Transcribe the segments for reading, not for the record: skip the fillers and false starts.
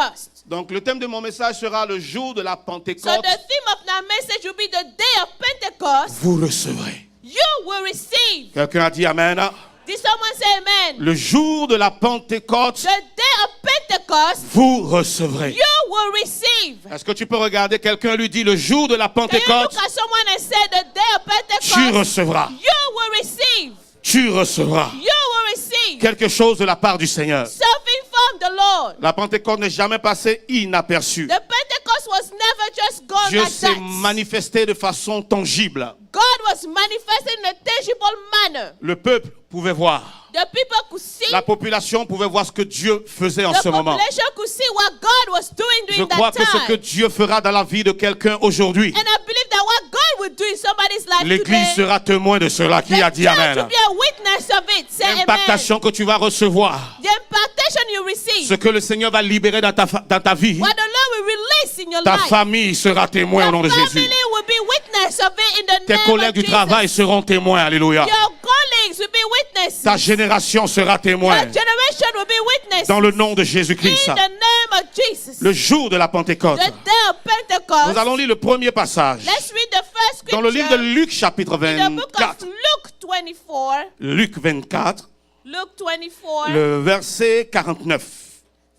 Pentecost. Donc le thème de mon message sera le jour de la So Pentecôte. the theme of my message will be the day of Pentecost. Vous recevrez. You will receive. Quelqu'un a dit Amen. Did someone say amen? Le jour de la Pentecôte, The day of Pentecost, vous recevrez. you will receive. Est-ce que tu peux regarder quelqu'un lui dit le jour de la Can you Pentecôte, look at someone and say the day of tu Pentecost, recevras. you will receive. Tu recevras You will receive quelque chose de la part du Seigneur. something from the Lord. La Pentecôte n'est jamais passée inaperçue. The Pentecost was never just gone Dieu like s'est that. manifesté de façon tangible. God was manifesting in a tangible manner. Le peuple pouvait voir. The people could see. La population pouvait voir ce que Dieu faisait en The ce moment. population could see what God was doing Je during crois that que ce que time. Dieu fera dans la vie de quelqu'un aujourd'hui, And I believe that what God will do in somebody's life l'Église today, sera témoin de cela. Qui a the dit church Amen? will be a witness of it. Say amen. L'impactation que tu vas recevoir, The impartation you receive, ce que le Seigneur va libérer dans ta vie, what the Lord will release in your ta life, famille sera témoin au nom de your Jésus. family will be witness of it in the Tes name collègues of du Jesus. travail seront témoins. Alléluia. Your colleagues will be witnesses. Ta génération sera Your témoin generation will be witnesses. dans le nom de Jésus-Christ. In the name of Jesus. Le jour de la Pentecôte. The day of Pentecost. Nous allons lire le premier passage Let's read the first scripture dans le livre de Luc chapitre in the book of 24. Luke 24. Luc 24, Luke 24, le verset 49.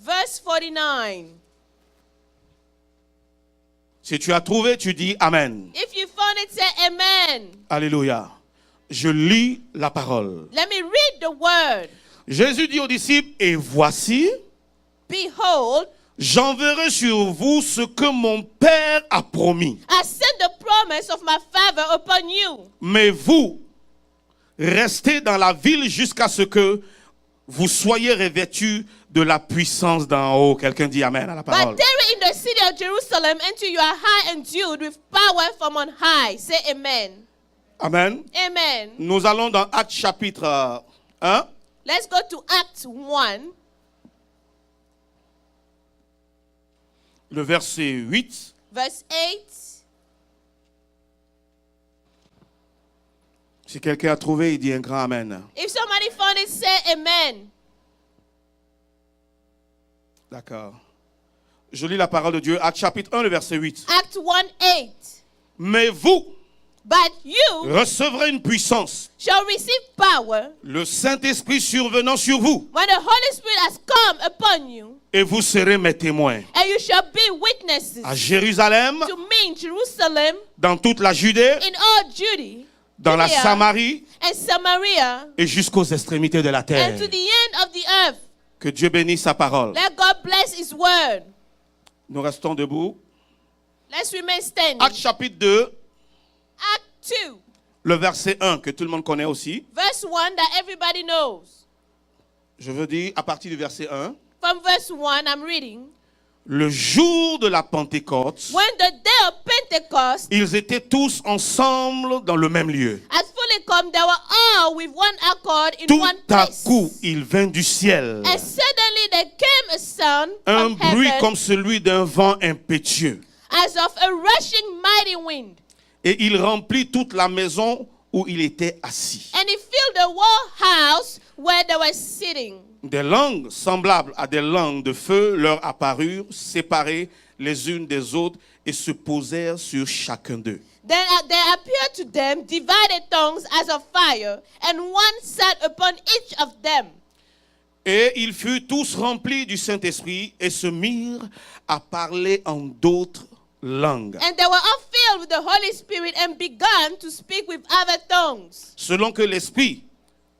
verse 49. Si tu as trouvé, tu dis Amen. If you found it, say amen. Alléluia. Je lis la parole. Let me read the word. Jésus dit aux disciples, et voici, Behold, j'enverrai sur vous ce que mon Père a promis. I send the promise of my Father upon you. Mais vous, restez dans la ville jusqu'à ce que vous soyez revêtus de la puissance d'en haut. Quelqu'un dit Amen à la parole. But tarry in the city of Jerusalem until you are high endued with power from on high. Say amen. Amen. Amen. Nous allons dans Actes chapitre 1. Let's go to Acts 1, Le verset 8. verse 8. Si quelqu'un a trouvé, il dit un grand Amen. If somebody found it, say amen. D'accord. Je lis la parole de Dieu. Actes chapitre 1, le verset 8. Acts 1, 8. Mais vous But you recevrez une puissance, shall receive power le Saint-Esprit survenant sur vous, when the Holy Spirit has come upon you, et vous serez mes témoins. and you shall be witnesses À Jérusalem, to me in Jerusalem, dans toute la Judée, in all Judea, dans la Judea, Samarie and Samaria, et jusqu'aux extrémités de la terre. and to the end of the earth. Que Dieu bénisse sa parole. Let God bless His word. Nous restons debout. Let's remain standing. Actes chapitre 2, Act 2, le verset 1, que tout le monde connaît aussi. verse 1 that everybody knows. Je veux dire, à partir du verset 1, From verse 1, I'm reading. le jour de la Pentecôte, When the day of Pentecost ils étaient tous ensemble dans le même lieu. had fully come, they were all with one accord in Tout one à place. coup, il vint du ciel And suddenly there came a sound un from bruit heaven comme celui d'un vent impétueux. as of a rushing mighty wind. Et il remplit toute la maison où il était assis. And it filled the whole house where they were sitting. Des langues semblables à des langues de feu leur apparurent, séparées les unes des autres, et se posèrent sur chacun d'eux. Then there appeared to them divided tongues as of fire, and one sat upon each of them. Et ils furent tous remplis du Saint-Esprit et se mirent à parler en d'autres langues, And they were all filled with the Holy Spirit and began to speak with other tongues, selon que l'Esprit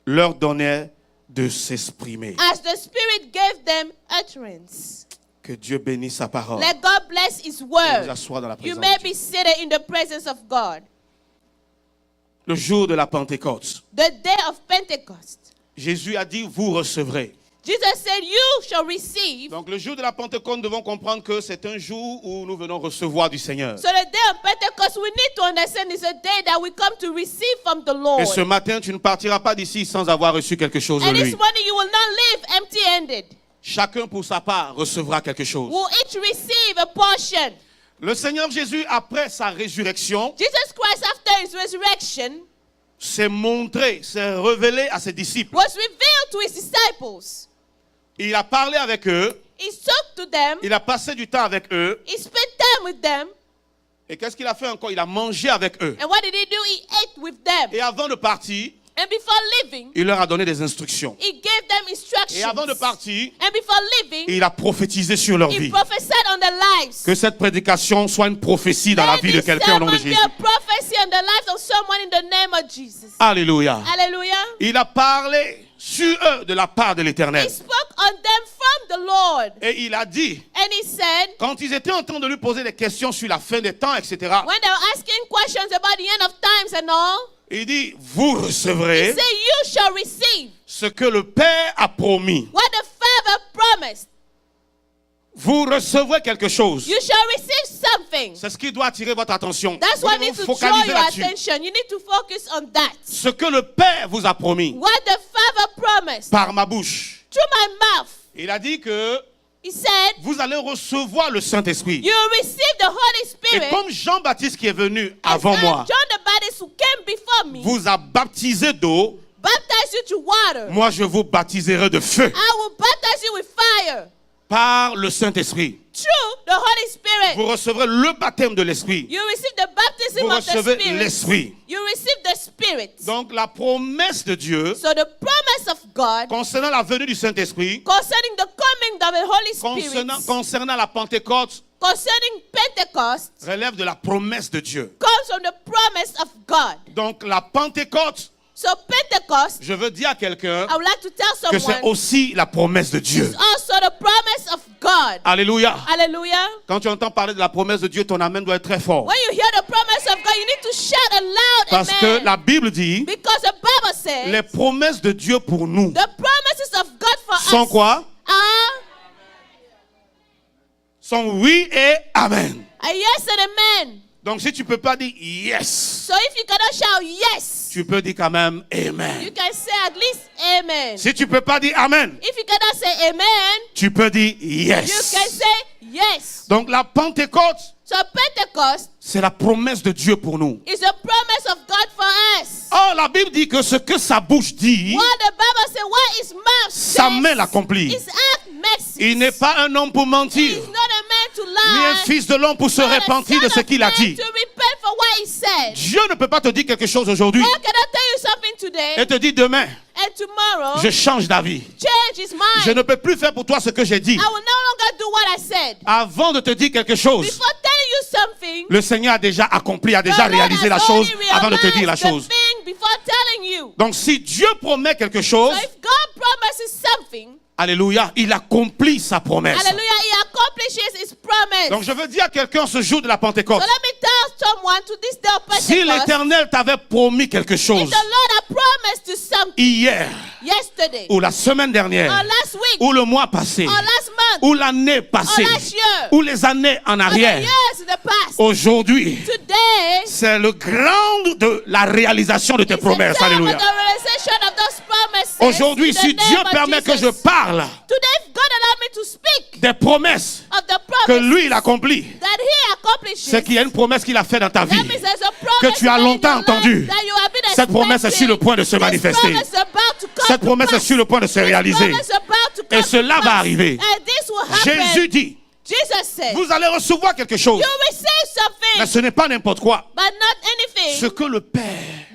leur donnait de s'exprimer. as the Spirit gave them utterance. Que Dieu bénisse sa parole. Let God bless His Et nous word. asseoir dans la You présence may de Dieu. be seated in the presence of God. Le jour de la Pentecôte, The day of Pentecost. Jésus a dit, vous recevrez. Jesus said, you shall receive. Donc le jour de la Pentecôte, nous devons comprendre que c'est un jour où nous venons recevoir du Seigneur. So the day of Pentecost, we need to understand is a day that we come to receive from the Lord. Et ce matin, tu ne partiras pas d'ici sans avoir reçu quelque chose de And lui. this morning you will not live empty-handed. Chacun pour sa part recevra quelque chose. We'll each receive a portion. Le Seigneur Jésus, après sa résurrection, Jesus Christ, after His resurrection, s'est montré, s'est révélé à ses disciples. was revealed to His disciples. Il a parlé avec eux He spoke to them. Il a passé du temps avec eux. He spent time with them. Et qu'est-ce qu'il a fait encore? Il a mangé avec eux. And what did he do? He ate with them. Et avant de partir, And before leaving, il leur a donné des instructions. he gave them instructions. Et avant de partir, And before leaving, il a prophétisé sur leur he vie. prophesied on their lives. Que cette prédication soit une prophétie dans la Let vie de this quelqu'un au nom de sermon be Jésus. a prophecy on the life of someone in the name of Jesus. Alléluia. Hallelujah. Il a parlé sur eux de la part de l'Éternel. He spoke on them from the Lord. Et il a dit, And he said, quand ils étaient en train de lui poser des questions sur la fin des temps, etc., when they were asking questions about the end of times and all, il dit, vous he recevrez said, you shall receive ce que le Père a promis. what the Father promised. Vous recevrez quelque chose. You shall receive something. C'est ce qui doit attirer votre attention. That's Vous what devez needs vous to draw focaliser your là-dessus. attention. You need to focus on that. Ce que le Père vous a promis What the Father promised par ma bouche. through my mouth. Il a dit que He said, vous allez recevoir le Saint-Esprit. you receive the Holy Et Spirit. comme Jean-Baptiste qui est venu As avant I, moi John the Baptist, who came before me, vous a baptisé d'eau, baptized you to water. moi je vous baptiserai de feu I will baptize you with fire par le Saint-Esprit. through the Holy Spirit. Vous recevrez le baptême de l'Esprit. You receive the baptism Vous of the recevez Spirit. l'Esprit. You receive the Spirit. Donc la promesse de Dieu So the promise of God concernant la venue du Saint-Esprit, concerning the coming of the Holy Spirit, concernant la Pentecôte, concerning Pentecost, relève de la promesse de Dieu. comes from the promise of God. Donc la Pentecôte, So Pentecost, je veux dire à quelqu'un I would like to tell que c'est someone, aussi la promesse de Dieu. is also the promise of God. Alléluia. Hallelujah. Quand tu entends parler de la promesse de Dieu, ton amen doit être très fort. When you hear the promise of God, you need to shout a loud Parce amen. que la Bible dit, Because the Bible says, les promesses de Dieu pour nous the promises of God for sont us quoi? are Sont oui et amen. a yes and amen. Donc si tu peux pas dire yes, So if you cannot shout yes, tu peux dire quand même you amen. can say at least amen. Si tu peux pas dire amen, If you cannot say amen, tu peux dire you can yes. say yes. Donc la Pentecôte, So Pentecost c'est la promesse de Dieu pour nous. is the promise of God for us. Or la Bible dit que ce que sa bouche dit, What the Bible says, what his mouth sa main says, l'accomplit. his act makes it. Il n'est pas un homme pour mentir, He's not a man to ni un lie. fils de l'homme pour se Not a repentir de son ce of qu'il a man dit. to repent for what he said. Dieu ne peut pas te dire quelque chose aujourd'hui God cannot tell you something today et te dire demain, and tomorrow je change d'avis. change his mind. Je ne peux plus faire pour toi ce que j'ai dit. I will no longer do what I said. Avant de te dire quelque chose, Before telling you something, le Seigneur a déjà accompli, a déjà the Lord réalisé has la chose already avant de te dire la realized the chose. thing before telling you. Donc si Dieu promet quelque chose, So if God promises something, alléluia, il accomplit sa promesse. hallelujah, he accomplishes his promise. Donc je veux dire à quelqu'un ce jour de la So Pentecôte, let me tell someone to this day of si Pentecost, l'Éternel t'avait promis quelque if chose the Lord had promised you something hier, yesterday, ou la semaine or dernière, last week, ou le mois passé, or last month, ou l'année passée, or last year, ou les années en or the arrière, years in the past, aujourd'hui, today, c'est le grand de la réalisation de tes it's promesses. the time Alléluia. of the realization of those promises. Aujourd'hui, in the si name Dieu of permet que Jesus. je parle Today, if God allowed me to speak des promesses of the que promise lui, il accomplit, that he accomplishes, c'est qu'il y a une promesse qu'il a faite dans ta vie. that means there's a promise que tu as made in longtemps your life entendu. that you have been Cette promesse est sur le point de se expecting. manifester. This promise is about to come Cette to promesse est pass. sur le point de se This réaliser. promise is about to come Et cela to va pass. arriver. And this will happen. Jésus dit, Jesus said, vous allez recevoir quelque chose. you receive Mais something, ce n'est pas n'importe quoi. but not anything. Ce que le Père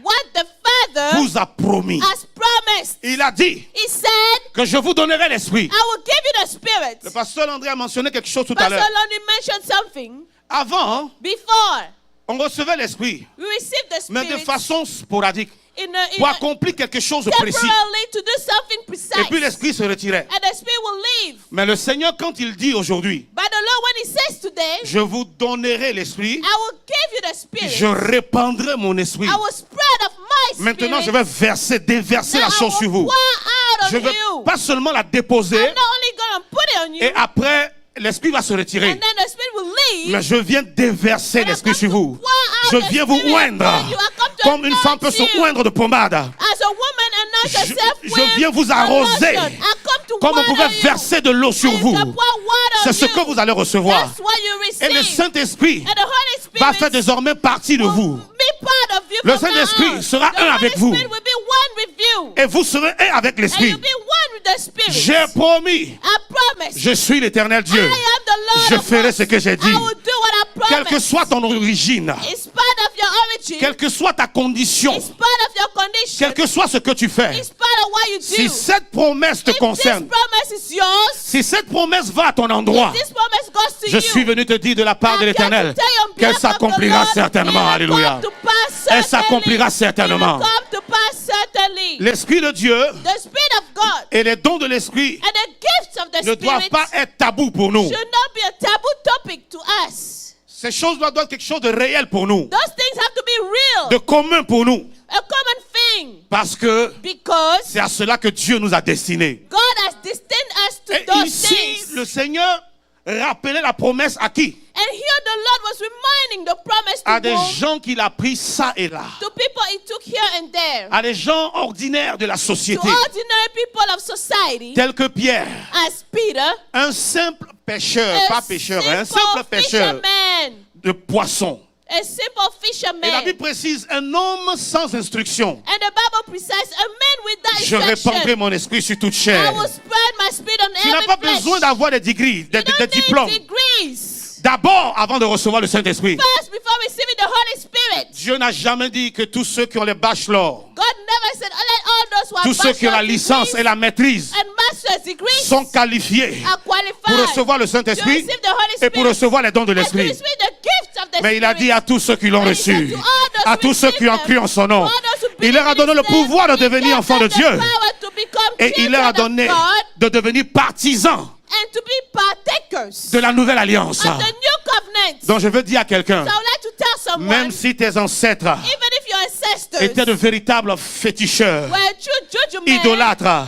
What the Father vous a promis. has promised. Il a dit He said, que je vous donnerai l'esprit. I will give you the Spirit. Le pasteur André a mentionné quelque chose tout à Pastor l'heure. Lonnie mentioned something. Avant, Before, on recevait l'esprit, we received the mais de Spirit façon sporadique, in pour a, accomplir quelque chose de précis. temporarily to do something precise. Et puis l'esprit se retirait. And the Spirit will leave. Mais le Seigneur, quand il dit aujourd'hui, But the Lord, when He says today, je vous donnerai l'esprit, I will give you the Spirit. je répandrai mon esprit. I will spread of my Spirit. Maintenant, je vais déverser la Now chose I sur will vous. pour out Je on ne veux you. pas seulement la déposer I'm not only going to put it on you, et après, l'esprit va se retirer. and then the Spirit will leave. Mais je viens déverser But I l'esprit come sur to vous. pour out Je the viens vous Spirit oindre upon you. I come to comme une femme peut anoint se you. oindre de pommade. As a woman anoints Je- herself je with viens vous a arroser. lotion. I come to Comme on water pouvait you. verser de l'eau sur And vous. you can pour water C'est on ce you. que vous allez recevoir. That's what you Et le receive. Saint-Esprit And the Holy Spirit va faire désormais partie de vous. will be part of you Le from now Saint-Esprit on. sera The un Holy avec vous. Spirit will be one with you. Et vous serez un avec And l'Esprit. you'll be one with the Spirit. J'ai promis. I promise. Je suis l'Éternel Dieu. I am the Lord Je of ferai hosts. ce que j'ai dit. I will do what I Quelle que promise. soit ton origine, In spite of your origin, quelle que soit ta condition, in spite of your condition, quel que soit ce que tu fais, in spite of what you do, si cette promesse te if concerne, this promise is yours, si cette promesse va à ton endroit, this promise goes to je you, suis venu te dire de la part de I'm here to l'Éternel tell you on qu'elle behalf of the s'accomplira Lord, certainement. it will Alléluia. come to pass Elle certainly. s'accomplira It certainement. will come to pass certainly. L'Esprit de Dieu The Spirit of God et les dons de l'Esprit and the gifts of the ne doivent Spirit pas être tabous pour nous. should not be a taboo topic to us. Ces choses doivent être quelque chose de réel pour nous, Those things have to be real, de commun pour nous, a common thing, parce que because c'est à cela que Dieu nous a destinés. God has destined us to Et those ici, things. le Seigneur rappelait la promesse à qui? And here the Lord was reminding the promise À to des whom? gens qu'il a pris ça et là, To people he took here and there, à des gens ordinaires de la to société, ordinary people of society, tels que Pierre, as Peter, un simple pêcheur, a pas pêcheur, un simple simple pêcheur fisherman, de poissons. a simple fisherman. Et la Bible précise, un homme sans instruction. And the Bible precise, a man without Je instruction. répandrai mon esprit sur toute I chair. will spread my spirit on Tu n'as every pas flesh. besoin d'avoir des degrees, des You don't need diplômes. degrees. D'abord, avant de recevoir le Saint-Esprit. First, before receiving the Holy Spirit. Dieu n'a jamais dit que tous ceux qui ont les bachelors, God never said, let all those who have tous ceux qui ont la bachelor's licence degrees et la maîtrise and master's degrees sont qualifiés are qualified pour recevoir le to Saint-Esprit receive the Holy et Spirit pour recevoir les dons de and to l'Esprit. receive the gifts of the Mais il a dit Spirit. à tous ceux qui l'ont And he said reçu, to all those à who tous ceux qui ont receive cru en son nom, them, to all those who il leur a believe donné le in his pouvoir de name, devenir he enfants de gave them Dieu. the power to become Et il leur a children of donné God de devenir partisans and to be partakers de la nouvelle alliance. of the new covenant. Donc je veux dire à quelqu'un, So I would like to tell someone, même si tes ancêtres even if your ancestors étaient de véritables féticheurs, were true juju men, idolâtres,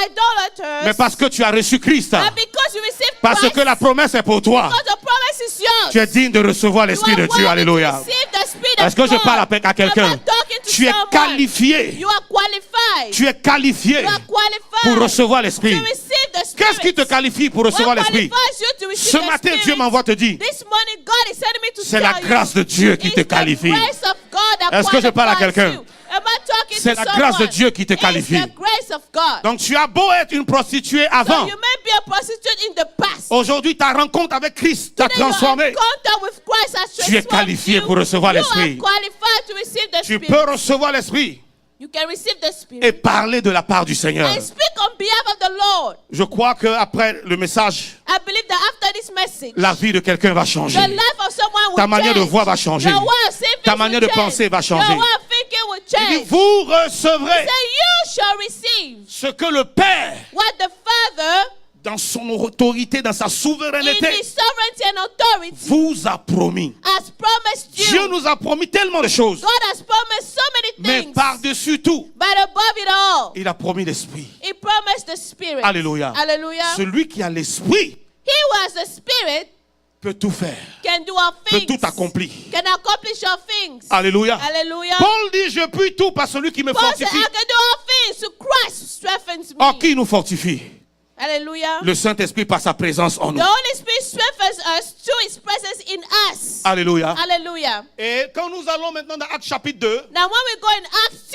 idolaters, mais parce que tu as reçu Christ, and because you received parce Christ, que la promesse est pour toi, because the promise is yours, tu es digne de recevoir you l'Esprit are de Dieu. worthy to Alléluia. receive the Spirit Est-ce of que je God. parle à quelqu'un? Am I talking to Tu es someone? qualifié. You are qualified. Tu es qualifié You are qualified pour recevoir l'Esprit. to receive the Spirit. Qu'est-ce qui te qualifie pour recevoir What l'Esprit? qualifies you to receive Ce the matin, Spirit? Dieu m'envoie te dire, This morning, God is sending me to c'est tell la grâce de Dieu qui you, te it's the qualifie. grace of God that Est-ce que je parle à qualifies quelqu'un? you. Am I talking C'est to la grâce de someone? Dieu qui te It's qualifie. the grace of God. Donc tu as beau être une prostituée So avant, you may be a prostitute in the past. aujourd'hui ta rencontre avec Christ t'a Today your transformé. encounter with Christ has Tu es transformed qualifié you. pour recevoir You l'Esprit. are qualified to receive the Tu Spirit. peux recevoir l'Esprit You can receive the Spirit et parler de la part du Seigneur. and speak on behalf of the Lord. Je crois qu'après le message, I believe that after this message, la vie de quelqu'un va changer. the life of someone will Ta manière de change. voir va changer. Your way of seeing Ta things manière will de change. penser va changer. Your way of thinking will Il dit, change. vous recevrez Say you shall receive ce que le Père, what the Father, dans son autorité, dans sa in souveraineté, His sovereignty and authority, vous a promis. has promised you. Dieu nous a promis tellement de choses. God has promised so many Mais things. par-dessus tout, But above it all, il a promis l'Esprit. He promised the Spirit. Alléluia. Hallelujah. Celui qui a l'Esprit He who has the Spirit peut tout faire, can do all peut things. tout accomplir. Can accomplish all things. Alléluia. Hallelujah. Paul dit, je puis tout par celui qui me Paul said, fortifie. I can do all things to Christ who strengthens me. Or, qui nous fortifie? Hallelujah. Le Saint-Esprit par sa présence en The nous. Holy Spirit strengthens us through His presence in us. Alléluia. Hallelujah. Et quand nous allons maintenant dans Actes chapitre 2, Now, when we go in Acts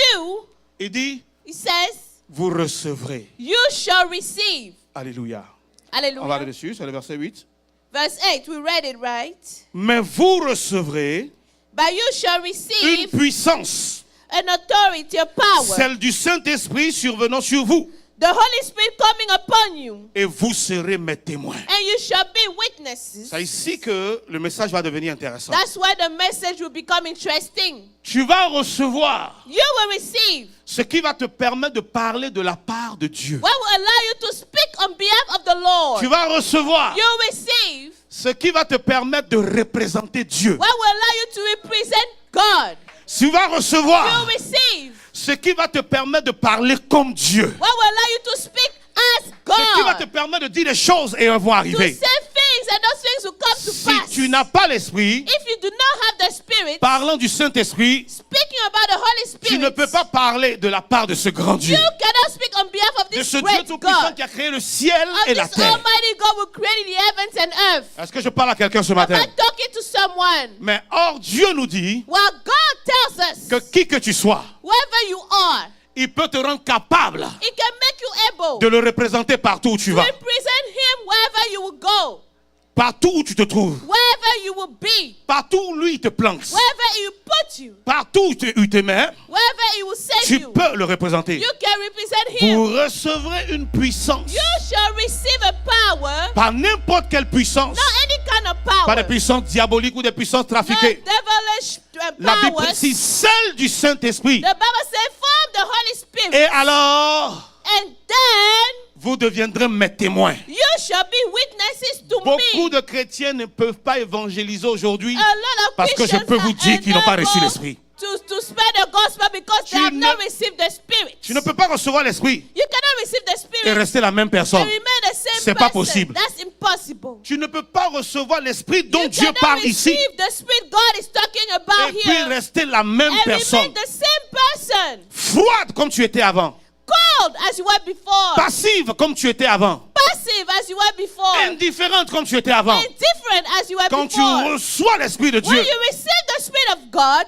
2, il dit, it says, vous recevrez. you shall receive. Alléluia. On va aller Hallelujah. dessus, c'est le verset 8. Verse 8, we read it right. Mais vous recevrez But you shall une receive puissance, an authority, a power. celle du Saint-Esprit survenant sur vous. The Holy Spirit coming upon you, Et vous serez mes témoins. and you shall be witnesses. C'est ici que le message va devenir intéressant. That's why the message will become interesting. Tu vas recevoir You will receive ce qui va te permettre de parler de la part de Dieu. what will allow you to speak on behalf of the Lord. Tu vas recevoir You receive ce qui va te permettre de représenter Dieu. what will allow you to represent God. Tu vas You recevoir receive ce qui va te permettre de parler comme Dieu. what will allow you to speak as Ce qui va te God. permettre de dire les choses et elles vont To arriver. say things and those things will come to Si pass. tu n'as pas l'Esprit, If you do not have the Spirit, parlant du Saint-Esprit, speaking about the Holy Spirit, tu ne peux pas parler de la part de ce grand Dieu. you cannot speak on behalf of De this ce Dieu great tout-puissant God. qui a créé le ciel Of et la this terre. Almighty God who created the heavens and earth. Est-ce que je parle à quelqu'un ce Am matin? I talking to someone? Mais or, Dieu nous dit Well, God tells us, que qui que tu sois, whoever you are, il peut te rendre capable He can make you able de le représenter partout où tu to vas. represent Him wherever you will go, Partout où tu te trouves. wherever you will be, Partout où lui te place. wherever He will put you, Partout où il te met, wherever He will send tu you. peux le représenter. You can represent Him. Vous recevrez une puissance. You shall receive a power, Pas n'importe quelle puissance. not any kind of Pas des power, puissances diaboliques ou des puissances not trafiquées. devilish La Bible powers. précise celle du Saint-Esprit. The Bible says, from the Holy Spirit. Et alors, And then vous deviendrez mes témoins. you shall be witnesses to Beaucoup me. de chrétiens ne peuvent pas évangéliser aujourd'hui A lot of parce que je Christians peux vous are dire qu'ils n'ont pas reçu unable l'Esprit. to spread the gospel because they Tu have ne- not received the Spirit. Tu ne peux pas recevoir l'Esprit You cannot receive the et Spirit rester la même and personne. remain the same C'est pas person. possible. That's impossible. Tu ne peux pas recevoir l'Esprit dont You Dieu cannot parle ici receive the Spirit God is talking about et puis here rester la même and personne. remain the same person. Froide comme tu étais avant. Cold as you were before. Passive comme tu étais avant. Passive as you were before. Indifférente comme tu étais avant. Indifferent as you were Quand tu before. reçois l'Esprit de When Dieu, you receive the Spirit of God,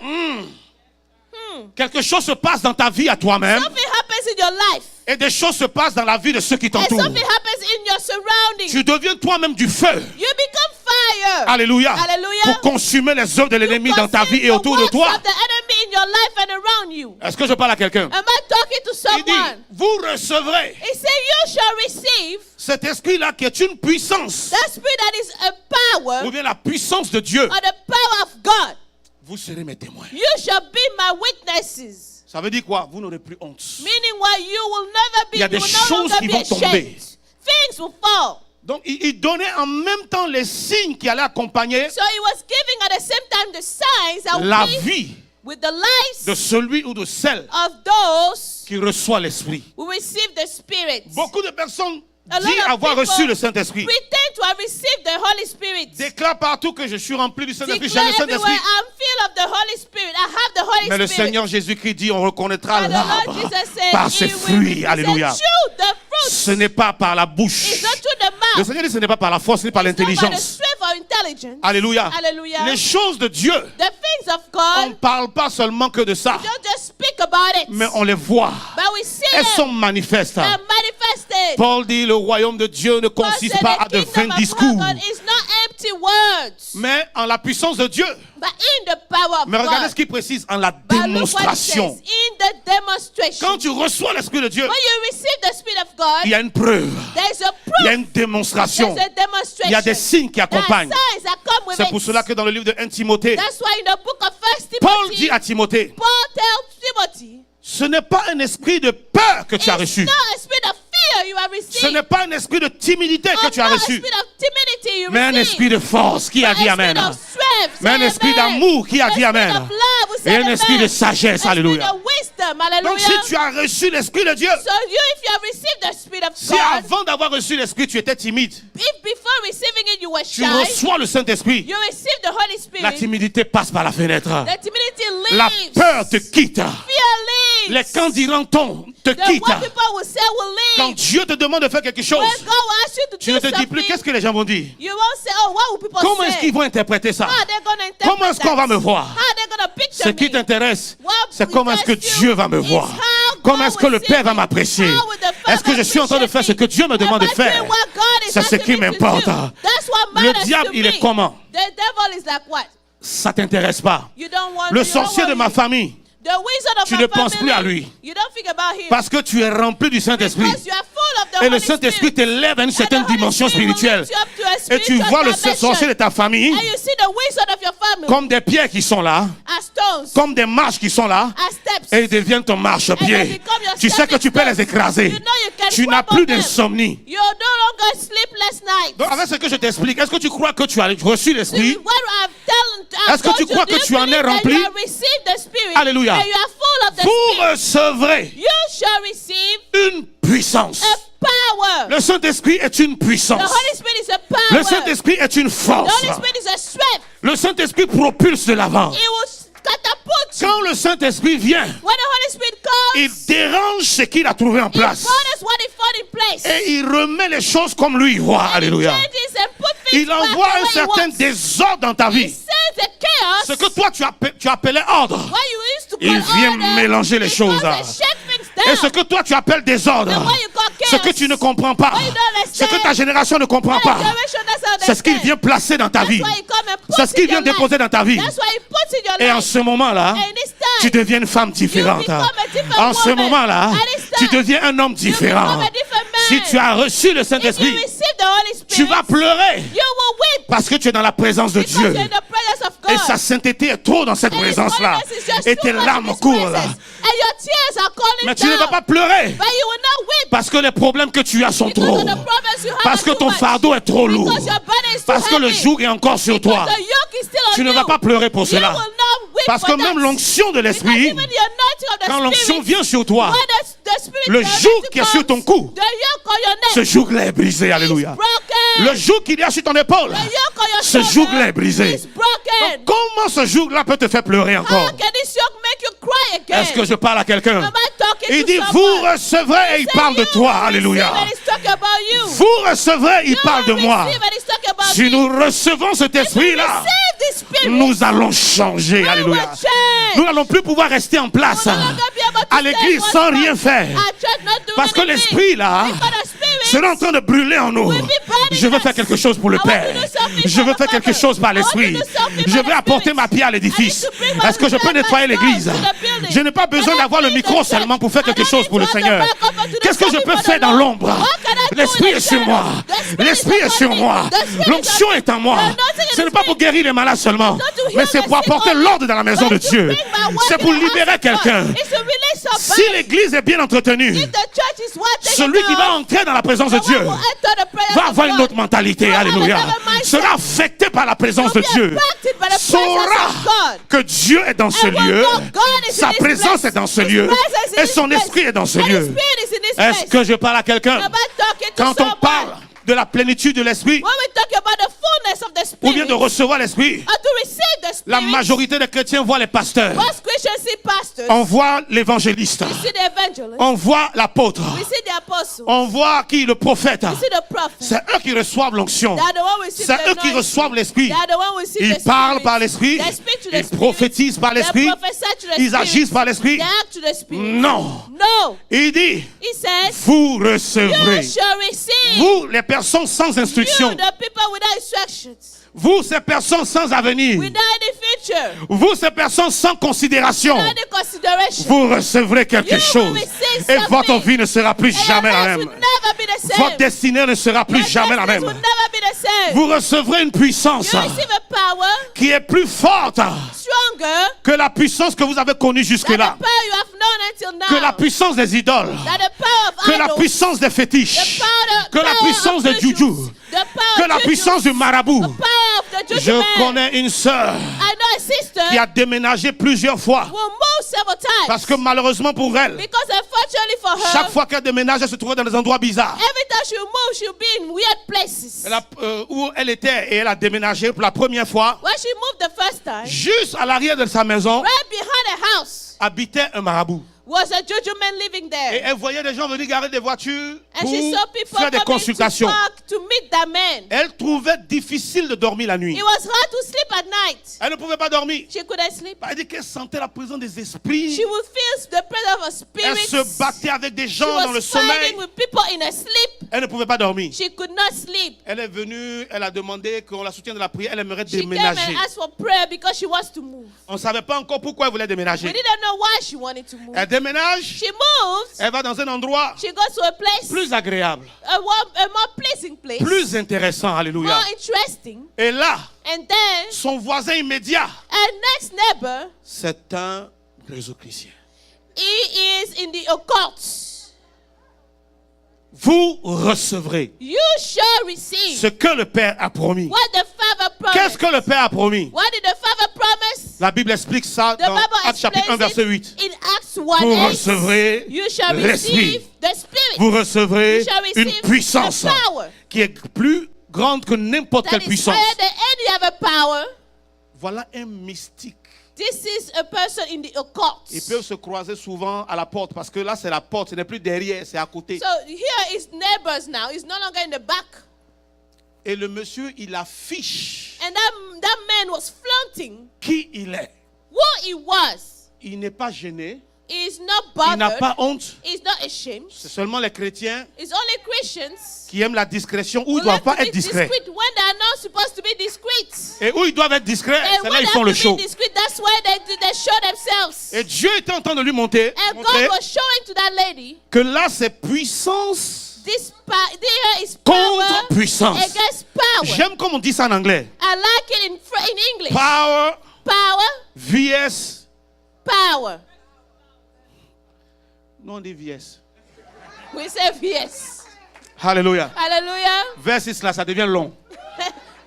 quelque chose se passe dans ta vie à toi-même something happens in your life. et des choses se passent dans la vie de ceux qui And t'entourent. something happens in your surroundings. Tu deviens toi-même du feu. You become fire. Alléluia. Hallelujah. Pour consumer les œuvres de l'ennemi dans ta vie et the autour de works toi. of the enemy in your life and around you. Est-ce que je parle à quelqu'un? Am I talking to Il dit, someone? vous recevrez He said, you shall receive cet esprit-là qui est une puissance, that spirit that is a power ou bien la puissance de Dieu. or the power of God. Vous serez mes témoins. You shall be my witnesses. Ça veut dire quoi? Vous n'aurez plus honte. Meaning what you will never be, Il y a you des will no choses longer qui be vont tomber. ashamed. Things will fall. Donc, il donnait en même temps les signes qui allaient accompagner So he was giving at the same time the signs that la will be vie with the lives de celui ou de celle of those qui reçoit l'Esprit. who receive the Spirit. Beaucoup de personnes A lot disent of avoir people reçu le Saint-Esprit. pretend to have received the Holy Spirit. Déclare partout que je suis rempli du Saint-Esprit. J'ai Declare le Saint-Esprit. everywhere, I'm filled of the Holy Spirit. I have the Holy Mais le Spirit. Seigneur Jésus-Christ dit, on reconnaîtra But the l'arbre Lord Jesus said, par ses he will fruits. represent Alléluia. you, the fruits. Ce n'est pas par la bouche. It's not through the Le mouth. Seigneur dit, ce n'est pas par la force, ni par It's not by the l'intelligence. strength or intelligence. Alléluia. Hallelujah. Les choses de Dieu, The things of on ne God, parle pas seulement que de ça, don't just speak about it. mais on les voit. But we see Elles sont them. manifestes. They're manifested. Paul dit, le royaume de Dieu ne Paul consiste said pas the à de kingdom vains of discours, God is not empty words, mais en la puissance de Dieu. but in the power of Mais regardez God. ce qu'il précise, en la But look what it démonstration. says, in the demonstration. Quand tu reçois l'Esprit de Dieu, When you receive the Spirit of God, il y a une preuve, there's a il y a proof, une démonstration. there's a demonstration. Il y a des signes qui There are accompagnent. signs that come with C'est pour it. cela que dans le livre de 1 Timothée, That's why in the book of 1 Paul Timothy, dit à Timothée, Paul tells Timothy, ce n'est pas un esprit de peur que tu as it's reçu. not a spirit of fear you have Ce received. n'est pas un esprit de timidité que Or tu as not a reçu, spirit of timidity you mais un received. esprit de force qui a But dit a Amen. spirit of strength, Mais un say esprit amen. d'amour qui a A dit spirit Amen. of love, who Et said un esprit amen. de sagesse. A Alléluia. spirit of wisdom, Donc hallelujah. si tu as reçu l'Esprit de Dieu, So you, if you have received the Spirit of si God, avant d'avoir reçu l'Esprit, tu étais timide, if before receiving it you were tu shy, reçois le Saint-Esprit, you received the Holy la Spirit, timidité passe par la fenêtre. the timidity La leaves. peur te quitte. Fear leaves. Les candirantons te The quittent. what people will say will Quand leave. Dieu te demande de faire quelque chose, When God will ask you to tu do ne te dis something, plus qu'est-ce que les gens vont dire. you won't say, oh, what will people Comment say? est-ce qu'ils vont interpréter ça? How are they gonna interpret Comment est-ce qu'on va that? me voir? How are they gonna picture Ce qui me? t'intéresse, What c'est comment est-ce que interests Dieu you va me is voir. how God Comment est-ce que will le see Père va me. m'apprécier. How will the Est-ce que je suis en train de faire ce que Dieu me demande de Am I faire? doing what God is C'est ce asking qui me to m'importe. do? That's what Le matters diable, to il me. est comment? The devil is like what? Ça t'intéresse pas. You don't want Le you don't sorcier want de ma him. famille, The wizard of tu my ne penses family, plus à lui. You don't think about him. parce que tu es rempli du Saint-Esprit. Because you are full of the Et le Holy Saint-Esprit Spirit. t'élève à une And the certaine Holy dimension Spirit will spirituelle. lift you up to a Et tu spiritual vois le dimension. sorcier de ta famille And you see the wizard of your family comme des pierres qui sont là, as stones, comme des marches qui sont là, as steps. et ils deviennent ton marchepied. become your Tu sais que tu peux les écraser. You know you can Tu n'as crumble plus them. d'insomnie. You no longer sleepless nights. Donc, avec ce que je t'explique, est-ce que tu crois que tu as reçu This is l'Esprit? what I've Est-ce que tu told crois you. que Do tu you en es believe that rempli? you have received the Spirit? Alléluia. And you are full of the Vous Spirit. recevrez You shall receive une puissance. a power. Le Saint-Esprit est une The puissance. Holy Spirit is a power. Le Saint-Esprit est une The force. Holy Spirit is a strength. Le Saint-Esprit propulse de l'avant. It will catapult you. Quand le Saint-Esprit vient, When the Holy Spirit comes, il dérange ce qu'il a trouvé en it place. borders what he found in place. Et il remet les choses comme lui il voit. Alléluia. Changes and put things Il back envoie the un way he certain wants. désordre dans ta He vie. sends the chaos. Ce que toi tu appelais ordre, What you used to call il vient order, mélanger les he choses. comes and shake things down. Et ce que toi tu appelles désordre, And what you call ce chaos, que tu ne comprends pas, what you don't ce understand, que ta génération ne comprend what pas, the generation doesn't c'est ce qu'il understand. vient placer dans ta That's vie. why he come and puts C'est ce qu'il in vient your life. déposer dans ta vie. That's why he puts in your Et en life. ce moment-là, And this tu time, deviens une femme différente. become a different En ce woman. moment-là, At this tu time, deviens un homme you différent. become a different man. Si tu as reçu le If you Saint-Esprit, receive the Holy Spirit, tu vas pleurer you will weep parce que tu es dans la présence de because Dieu. you're in the presence of God. Et sa sainteté est trop dans cette And His présence-là. holiness is just Et too tes much in larmes His courent. presence. And your tears are calling Mais tu ne down. vas pas pleurer But you will not weep parce que les problèmes que tu as sont because trop. of the problems you have Parce are que too ton much. fardeau est trop lourd. Because your burden is too Parce que le heavy. joug est encore sur toi. Because the yoke is still on Tu ne you. vas pas pleurer pour You cela. will not weep Parce for que même that. l'onction de Because l'Esprit, even the anointing of the quand l'onction Spirit, vient sur toi, when the Spirit le directly joug qui est sur ton comes, cou, the yoke on your neck ce joug-là est brisé. is Alléluia. broken. Le joug qu'il y a sur ton épaule, The yoke on your ce shoulder joug-là est brisé. is broken. Comment ce joug-là peut te faire pleurer How encore? can this yoke make you cry again? Est-ce que je parle à quelqu'un? Am I talking Il to dit, someone? vous recevrez, et il Say parle de you toi. will Alléluia. receive and he's talking about you. Vous recevrez, il You parle de will moi. receive and he's talking about Si me. nous recevons cet If we esprit-là, receive this Spirit, nous allons changer. we Alléluia. will change. Nous n'allons plus pouvoir rester en place We'll no longer be able to à stay l'église one sans spot. rien faire. At church not doing Parce que anything. l'esprit là Because the Spirit sera en train de brûler en nous. will be burning Je veux us. faire quelque chose pour le I want to Père. do something Je for veux the faire quelque Father. chose par I want to l'esprit. do something Je by vais the apporter Spirit. ma pierre à l'édifice. I need to bring my Est-ce que je peux stone nettoyer l'église? to the building. Je n'ai pas besoin I d'avoir le don't need micro the seulement pour faire church. quelque I don't chose pour le need to Seigneur. have the back up to the Qu'est-ce que je something peux for the faire dans Lord? l'ombre? What can I do L'esprit in est the sur shadow? moi. The Spirit L'esprit is est sur upon me. moi. The Spirit is L'onction upon me. est en moi. The anointing is Ce n'est pas pour upon me. guérir les malades seulement, Not to heal mais c'est the pour sick apporter only, l'ordre dans la maison de but to Dieu. bring my work C'est in pour the house libérer of God. quelqu'un. It's to release Si somebody. l'église est bien entretenue, If the church is well taken celui qui care va of, entrer dans la présence de the Dieu one who enter the presence va of avoir une God autre mentalité, will have alléluia, another mindset. sera affecté par la présence de Will be Dieu, affected by the presence saura of God. que Dieu est dans ce And will lieu, know God is sa in this présence place. est dans ce His lieu, presence is et in son this place. esprit est dans ce And His lieu. Spirit is in this Est-ce place. que je parle à quelqu'un? Am I talking to Quand on someone? parle de la plénitude de l'esprit, When we talk about the fullness of the ou Spirit, bien de recevoir l'esprit, or to receive the Spirit, la majorité des chrétiens voient les pasteurs, most Christians see pastors, on voit l'évangéliste, we see the evangelist, on voit l'apôtre, we see the apostle, on voit qui? Le prophète. we see the prophet. C'est eux qui reçoivent l'onction. They are the one who receive C'est the eux qui anointing. reçoivent l'esprit. They are the one who receive Ils the parlent Spirit. par l'esprit, They speak to the ils Spirit. prophétisent par They l'esprit, prophesy to the ils Spirit. agissent par l'esprit. They act to the Spirit. Non. No. Il dit, He says, vous you recevrez. shall receive. Vous, les personnes sans You, instruction. the people without instructions, Vous, ces personnes sans avenir. without any future, Vous, ces personnes sans considération. without any consideration. Vous recevrez quelque You chose. will receive Et something. votre vie ne sera plus And jamais your la life will même. never be the same. Votre destinée ne sera plus Your jamais la destinies même. will never be the same. Vous recevrez une puissance You receive a power qui est plus forte stronger que la puissance que vous avez connue than the jusque-là. power you have known until now. Que la puissance des idoles. Than the power of Que la idols. puissance des The fétiches. power, Que la power puissance of des juju. juju. The power Que of la juju. puissance du marabout. The power of the juju Je man. connais une sœur I know a sister qui a déménagé plusieurs fois. will move several times. Parce que malheureusement pour elle, Because unfortunately for her, chaque fois qu'elle déménage, elle se trouvait dans des endroits bizarres. every time she move, she'll be in weird places. Où elle était et elle a déménagé pour la première fois. When she moved the first time, Juste à l'arrière de sa maison, right behind her house habitait un marabout. was a juju man living Et there. elle voyait des gens venir garer des voitures And she saw pour people faire des coming to consultations. park to meet that man. Elle trouvait difficile de dormir la nuit. It was hard to sleep at night. Elle ne pouvait pas dormir. She couldn't sleep. Elle dit qu'elle sentait la présence des esprits. She would feel the presence of Elle spirits. se battait avec des She gens dans le was sommeil. fighting with people in her sleep. Elle ne pouvait pas dormir. She could not sleep. Elle est venue, elle a demandé qu'on la soutienne de la prière. Elle aimerait She came déménager. and asked for prayer because she wants to move. On ne savait pas encore pourquoi elle voulait We déménager. didn't know why she wanted to move. Elle déménage, She moves. elle va dans un endroit She goes to a place, plus agréable, a more pleasing place, plus intéressant. Alléluia. more interesting. Et là, And then, son voisin immédiat, her next neighbor, c'est un réseau-chrétien. he is in the occult. Vous recevrez You shall receive ce que le Père a promis. what the Father Qu'est-ce promised. que le Père a promis? What did the Father promise? La Bible explique ça The dans Bible Actes chapitre 1 verset explains 8. it in Acts Vous 1:8. recevrez You shall l'Esprit. receive the Spirit. Vous recevrez You shall une receive puissance the power qui est plus grande que n'importe that quelle is puissance. higher than any other power. Voilà un mystique. This is a person in the occult. Ils peuvent se croiser souvent à la porte parce que là c'est la porte, ce n'est plus derrière, c'est à côté. So here is neighbors now. He's no longer in the back. Et le monsieur, il affiche And that man was flaunting qui il est. who he was. Il n'est pas gêné. He's not Il n'a bothered. pas honte. He's not ashamed. C'est seulement les chrétiens It's only Christians qui aiment la discrétion où ils who ne doivent like pas to be être discrets. discreet when they are not supposed to be discreet. Et où ils doivent être discrets, And c'est là when ils they font le have to show. be discreet, that's why they show themselves. Et Dieu était en train de lui montrer And God was showing to that lady que là, c'est puissance there is contre power puissance. against power. J'aime comme on dit ça en anglais. I like it in English. Power Power, vs. power. Non, on dit vs. We say yes. Alléluia. Hallelujah. Versus là, ça devient long.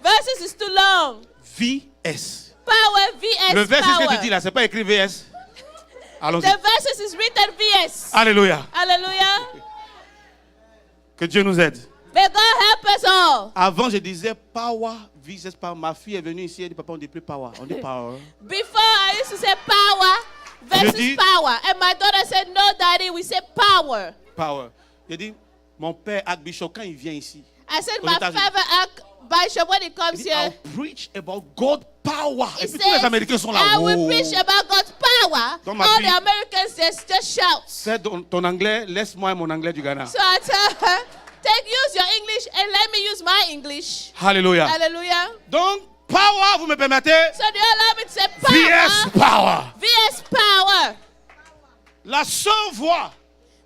Verses is too long. VS. Power vs Le verset que power. tu dis là, c'est pas écrit VS. Allons-y. The verses is written vs. Alléluia. Hallelujah. Que Dieu nous aide. May God help us all. Avant, je disais power vs power. Ma fille est venue ici, elle dit papa, on dit plus power, on dit power. Before I used to say power versus dis- power. And my daughter said, no, daddy, we say power. Power. J'ai dit, mon père Archbishop, quand il vient ici, I said, Aux my États-Unis. father, Bishop, when he il comes dit, here, I'll preach about God power. he Et puis tous les says, Américains sont là. I will Oh. preach about God's power. Dans ma All vie- the Americans just shout. Fais ton anglais, laisse-moi mon anglais du Ghana. So I tell her, use your English and let me use my English. Alléluia. Hallelujah. Donc, power, vous me permettez? So do you allow me to say power? VS power. VS power. La sœur voit.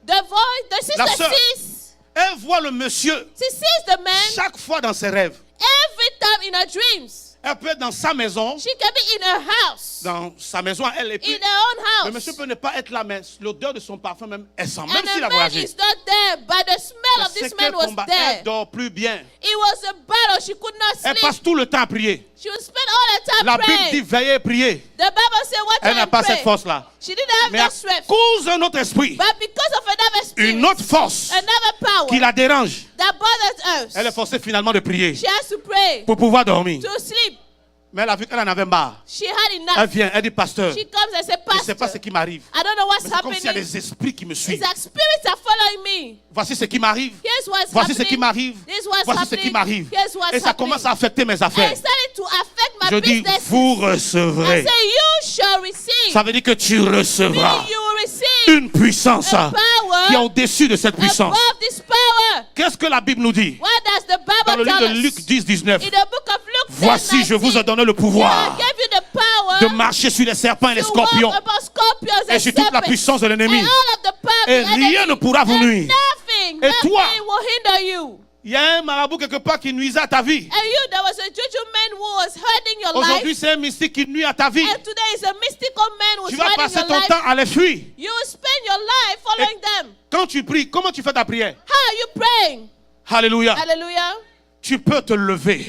The voice, the La sister sœur. sees. Elle voit le monsieur She sees the man chaque fois dans ses rêves. every time in her dreams. Elle peut être dans sa maison, She can be in her house, dans sa maison à elle, et puis in her own le house. monsieur peut ne pas être là, mais l'odeur de son parfum même, elle sent, And même s'il the a man voyagé. is not there, but the smell of C'est this quel man was combat, there. elle dort plus bien. It was a battle. She could not Elle sleep. passe tout le temps à prier. She would spend all the time La Bible dit praying. veiller et prier. The Bible said, what Elle n'a time pas pray. cette force-là. She didn't have Mais à that strength. cause d'un autre esprit, But because of another spirit, une autre force another power qui la dérange, that bothers us, elle est forcée finalement de prier she has to pray pour pouvoir dormir. to sleep. Mais elle a vu qu'elle en avait marre. She had Elle enough. vient, elle dit, pasteur, She comes and says, je ne sais pas ce Pastor, qui m'arrive. I don't know what's Mais c'est comme s'il y a happening. des esprits qui me It's suivent. like spirits are following me. Voici ce qui m'arrive. Here's what's Voici ce qui happening. m'arrive. This is what's Voici ce happening. qui m'arrive. Here's what's Et ça happening. commence à affecter mes And affaires. it started to affect my Je dis, business. vous I recevrez. say, you shall receive. Ça veut dire que tu recevras Meaning you will receive une puissance a qui est power au-dessus de cette puissance. above this power. Qu'est-ce que la Bible nous dit? What does the Dans le Bible livre tell de us? Luc 10, 19. In the book of Luke 10, Voici, je vous ai donné le I pouvoir gave you the power de marcher sur les serpents et les to scorpions walk upon scorpions et and sur toute la serpents, puissance de l'ennemi. and all of the power of Et the rien enemy. ne pourra vous And nuire. nothing, Et toi? nothing will hinder you. Il y a un marabout quelque part qui nuisait à ta vie. And you, there was a juju man who was hurting your Aujourd'hui, life. c'est un mystique qui nuit à ta vie. And today is a mystical man who's Tu vas hurting passer your ton life. temps à les fuir. You will spend your life following them. Quand tu pries, comment tu fais ta prière? How are you praying? Alléluia. Hallelujah. Tu peux te lever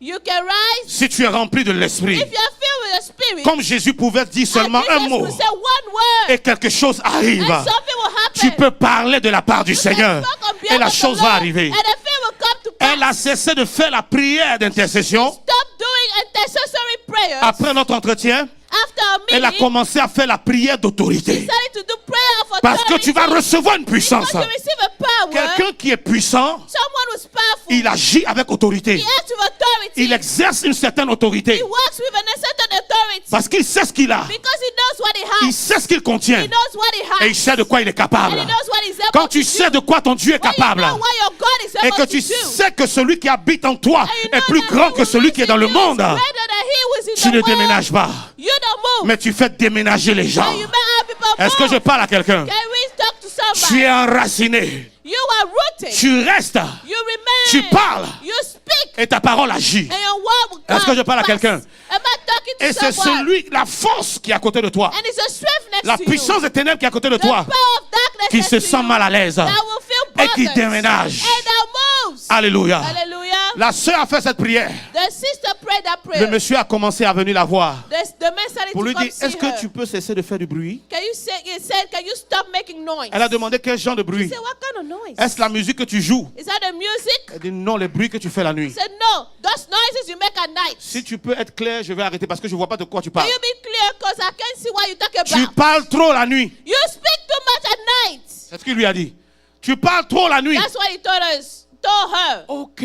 You can rise si tu es rempli de l'esprit. if you are filled with the Spirit. Comme Jésus pouvait dire seulement and un Jesus mot will say one word, et quelque chose arrive. and something will happen. Tu peux parler de la part du You can Seigneur talk on et behalf la of the chose va Lord, arriver. And the thing will come to pass. Elle a cessé de faire la prière d'intercession. Stop doing intercessory prayers. Après notre entretien, After a elle a meeting, commencé à faire la prière d'autorité. started to do prayer of Parce que authority. tu vas recevoir une puissance. Because you receive a power. Quelqu'un qui est puissant, Someone who's powerful. il agit avec autorité. He acts with authority. Il exerce une certaine autorité. He works with a certain authority. Parce qu'il sait ce qu'il a. Because he knows what he Il has. sait ce qu'il contient. He knows what he has. Et il sait de quoi il est And capable. he knows what he's able Quand to tu do. sais de quoi ton Dieu est When capable, you know what your God is et able que to tu do. sais que celui qui habite en toi And you est know plus that grand he que celui qui est dans le who is in you monde, is greater than he who is in tu the ne world. déménages pas, You don't move. mais tu fais déménager les gens. And you make other people Est-ce que move. je parle à quelqu'un? Can we talk to Tu somebody? es enraciné, You are rooted. tu restes, You remain. tu parles You speak. et ta parole agit. And your word will come Est-ce que je parle à to pass. quelqu'un? Am I talking to Et c'est someone? la force qui est à côté de toi, And it's a strength next la to puissance you. des ténèbres qui est à côté de The toi, power of darkness qui next se to sent you. mal à l'aise That will feel et qui bothered. déménage. And that moves. Alléluia. Hallelujah. La sœur a fait cette prière. The sister prayed that Le prayer. monsieur a commencé à venir la voir The man started pour to lui come dire, see est-ce que her. tu peux cesser de faire du bruit? Can you say, he said, can you stop making noise? Elle a demandé quel genre de He bruit. said, what kind of noise? Est-ce la musique que tu joues? Is that the music? Elle dit non, les bruits que tu fais la He nuit. said, no, those noises you make at night. Si tu peux être clair, je vais arrêter parce que je ne vois pas de quoi tu Can parles. you be clear? Because I can't see what you talk Tu about. parles trop la nuit. You speak too much at night. C'est ce qu'il lui a dit. Tu parles trop la nuit. That's what he told her. Ok.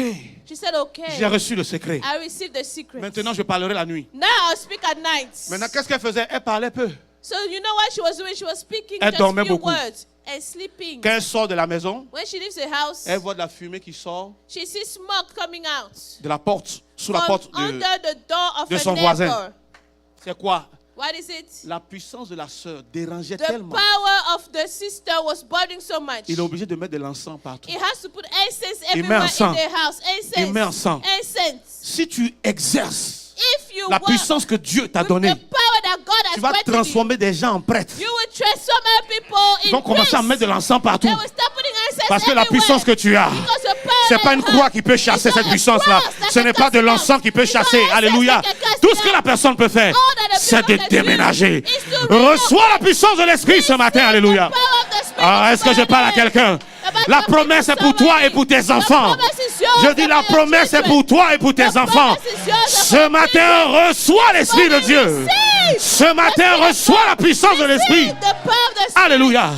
She said, okay. J'ai reçu le secret. I received the secret. Maintenant, je parlerai la nuit. Now I'll speak at night. Maintenant, qu'est-ce qu'elle faisait? Elle parlait peu. So you know what she was doing? She was speaking Elle just dormait few beaucoup. words and sleeping. Quand elle sort de la maison, When she leaves the house, elle voit de la fumée qui sort she sees smoke coming out de la porte, sous la from porte under de... the door of de her son neighbor. voisin. C'est quoi? What is it? La puissance de la sœur dérangeait The tellement. power of the sister was burning so much. Il est obligé de mettre de l'encens partout. He has to put incense Il met everywhere in encens. the house. Il met Incense. encens. Incense. Si tu exerces If you la work puissance que Dieu t'a with donnée, the power that God has tu vas granted you, transformer des gens en prêtres. you will transform people Ils in vont commencer à mettre de l'encens partout. They will start putting incense Parce que la everywhere. puissance que tu as, Because the power c'est that pas une you croix have, qui peut chasser it's cette not a puissance-là. cross that Ce can n'est pas de cast it l'encens out. qui peut It's not chasser. incense Alléluia. that can cast Tout it ce que out. la personne peut faire, All that the c'est people de can do déménager. is to remove Reçois la puissance de l'Esprit ce matin. Alléluia. the power of the Spirit Ah, est-ce que je parle à burning. quelqu'un? La promesse est pour toi et pour tes enfants. Je dis la promesse est pour toi et pour tes enfants. Ce matin, reçois l'Esprit de Dieu. Ce matin, reçois la puissance de l'Esprit. Alléluia.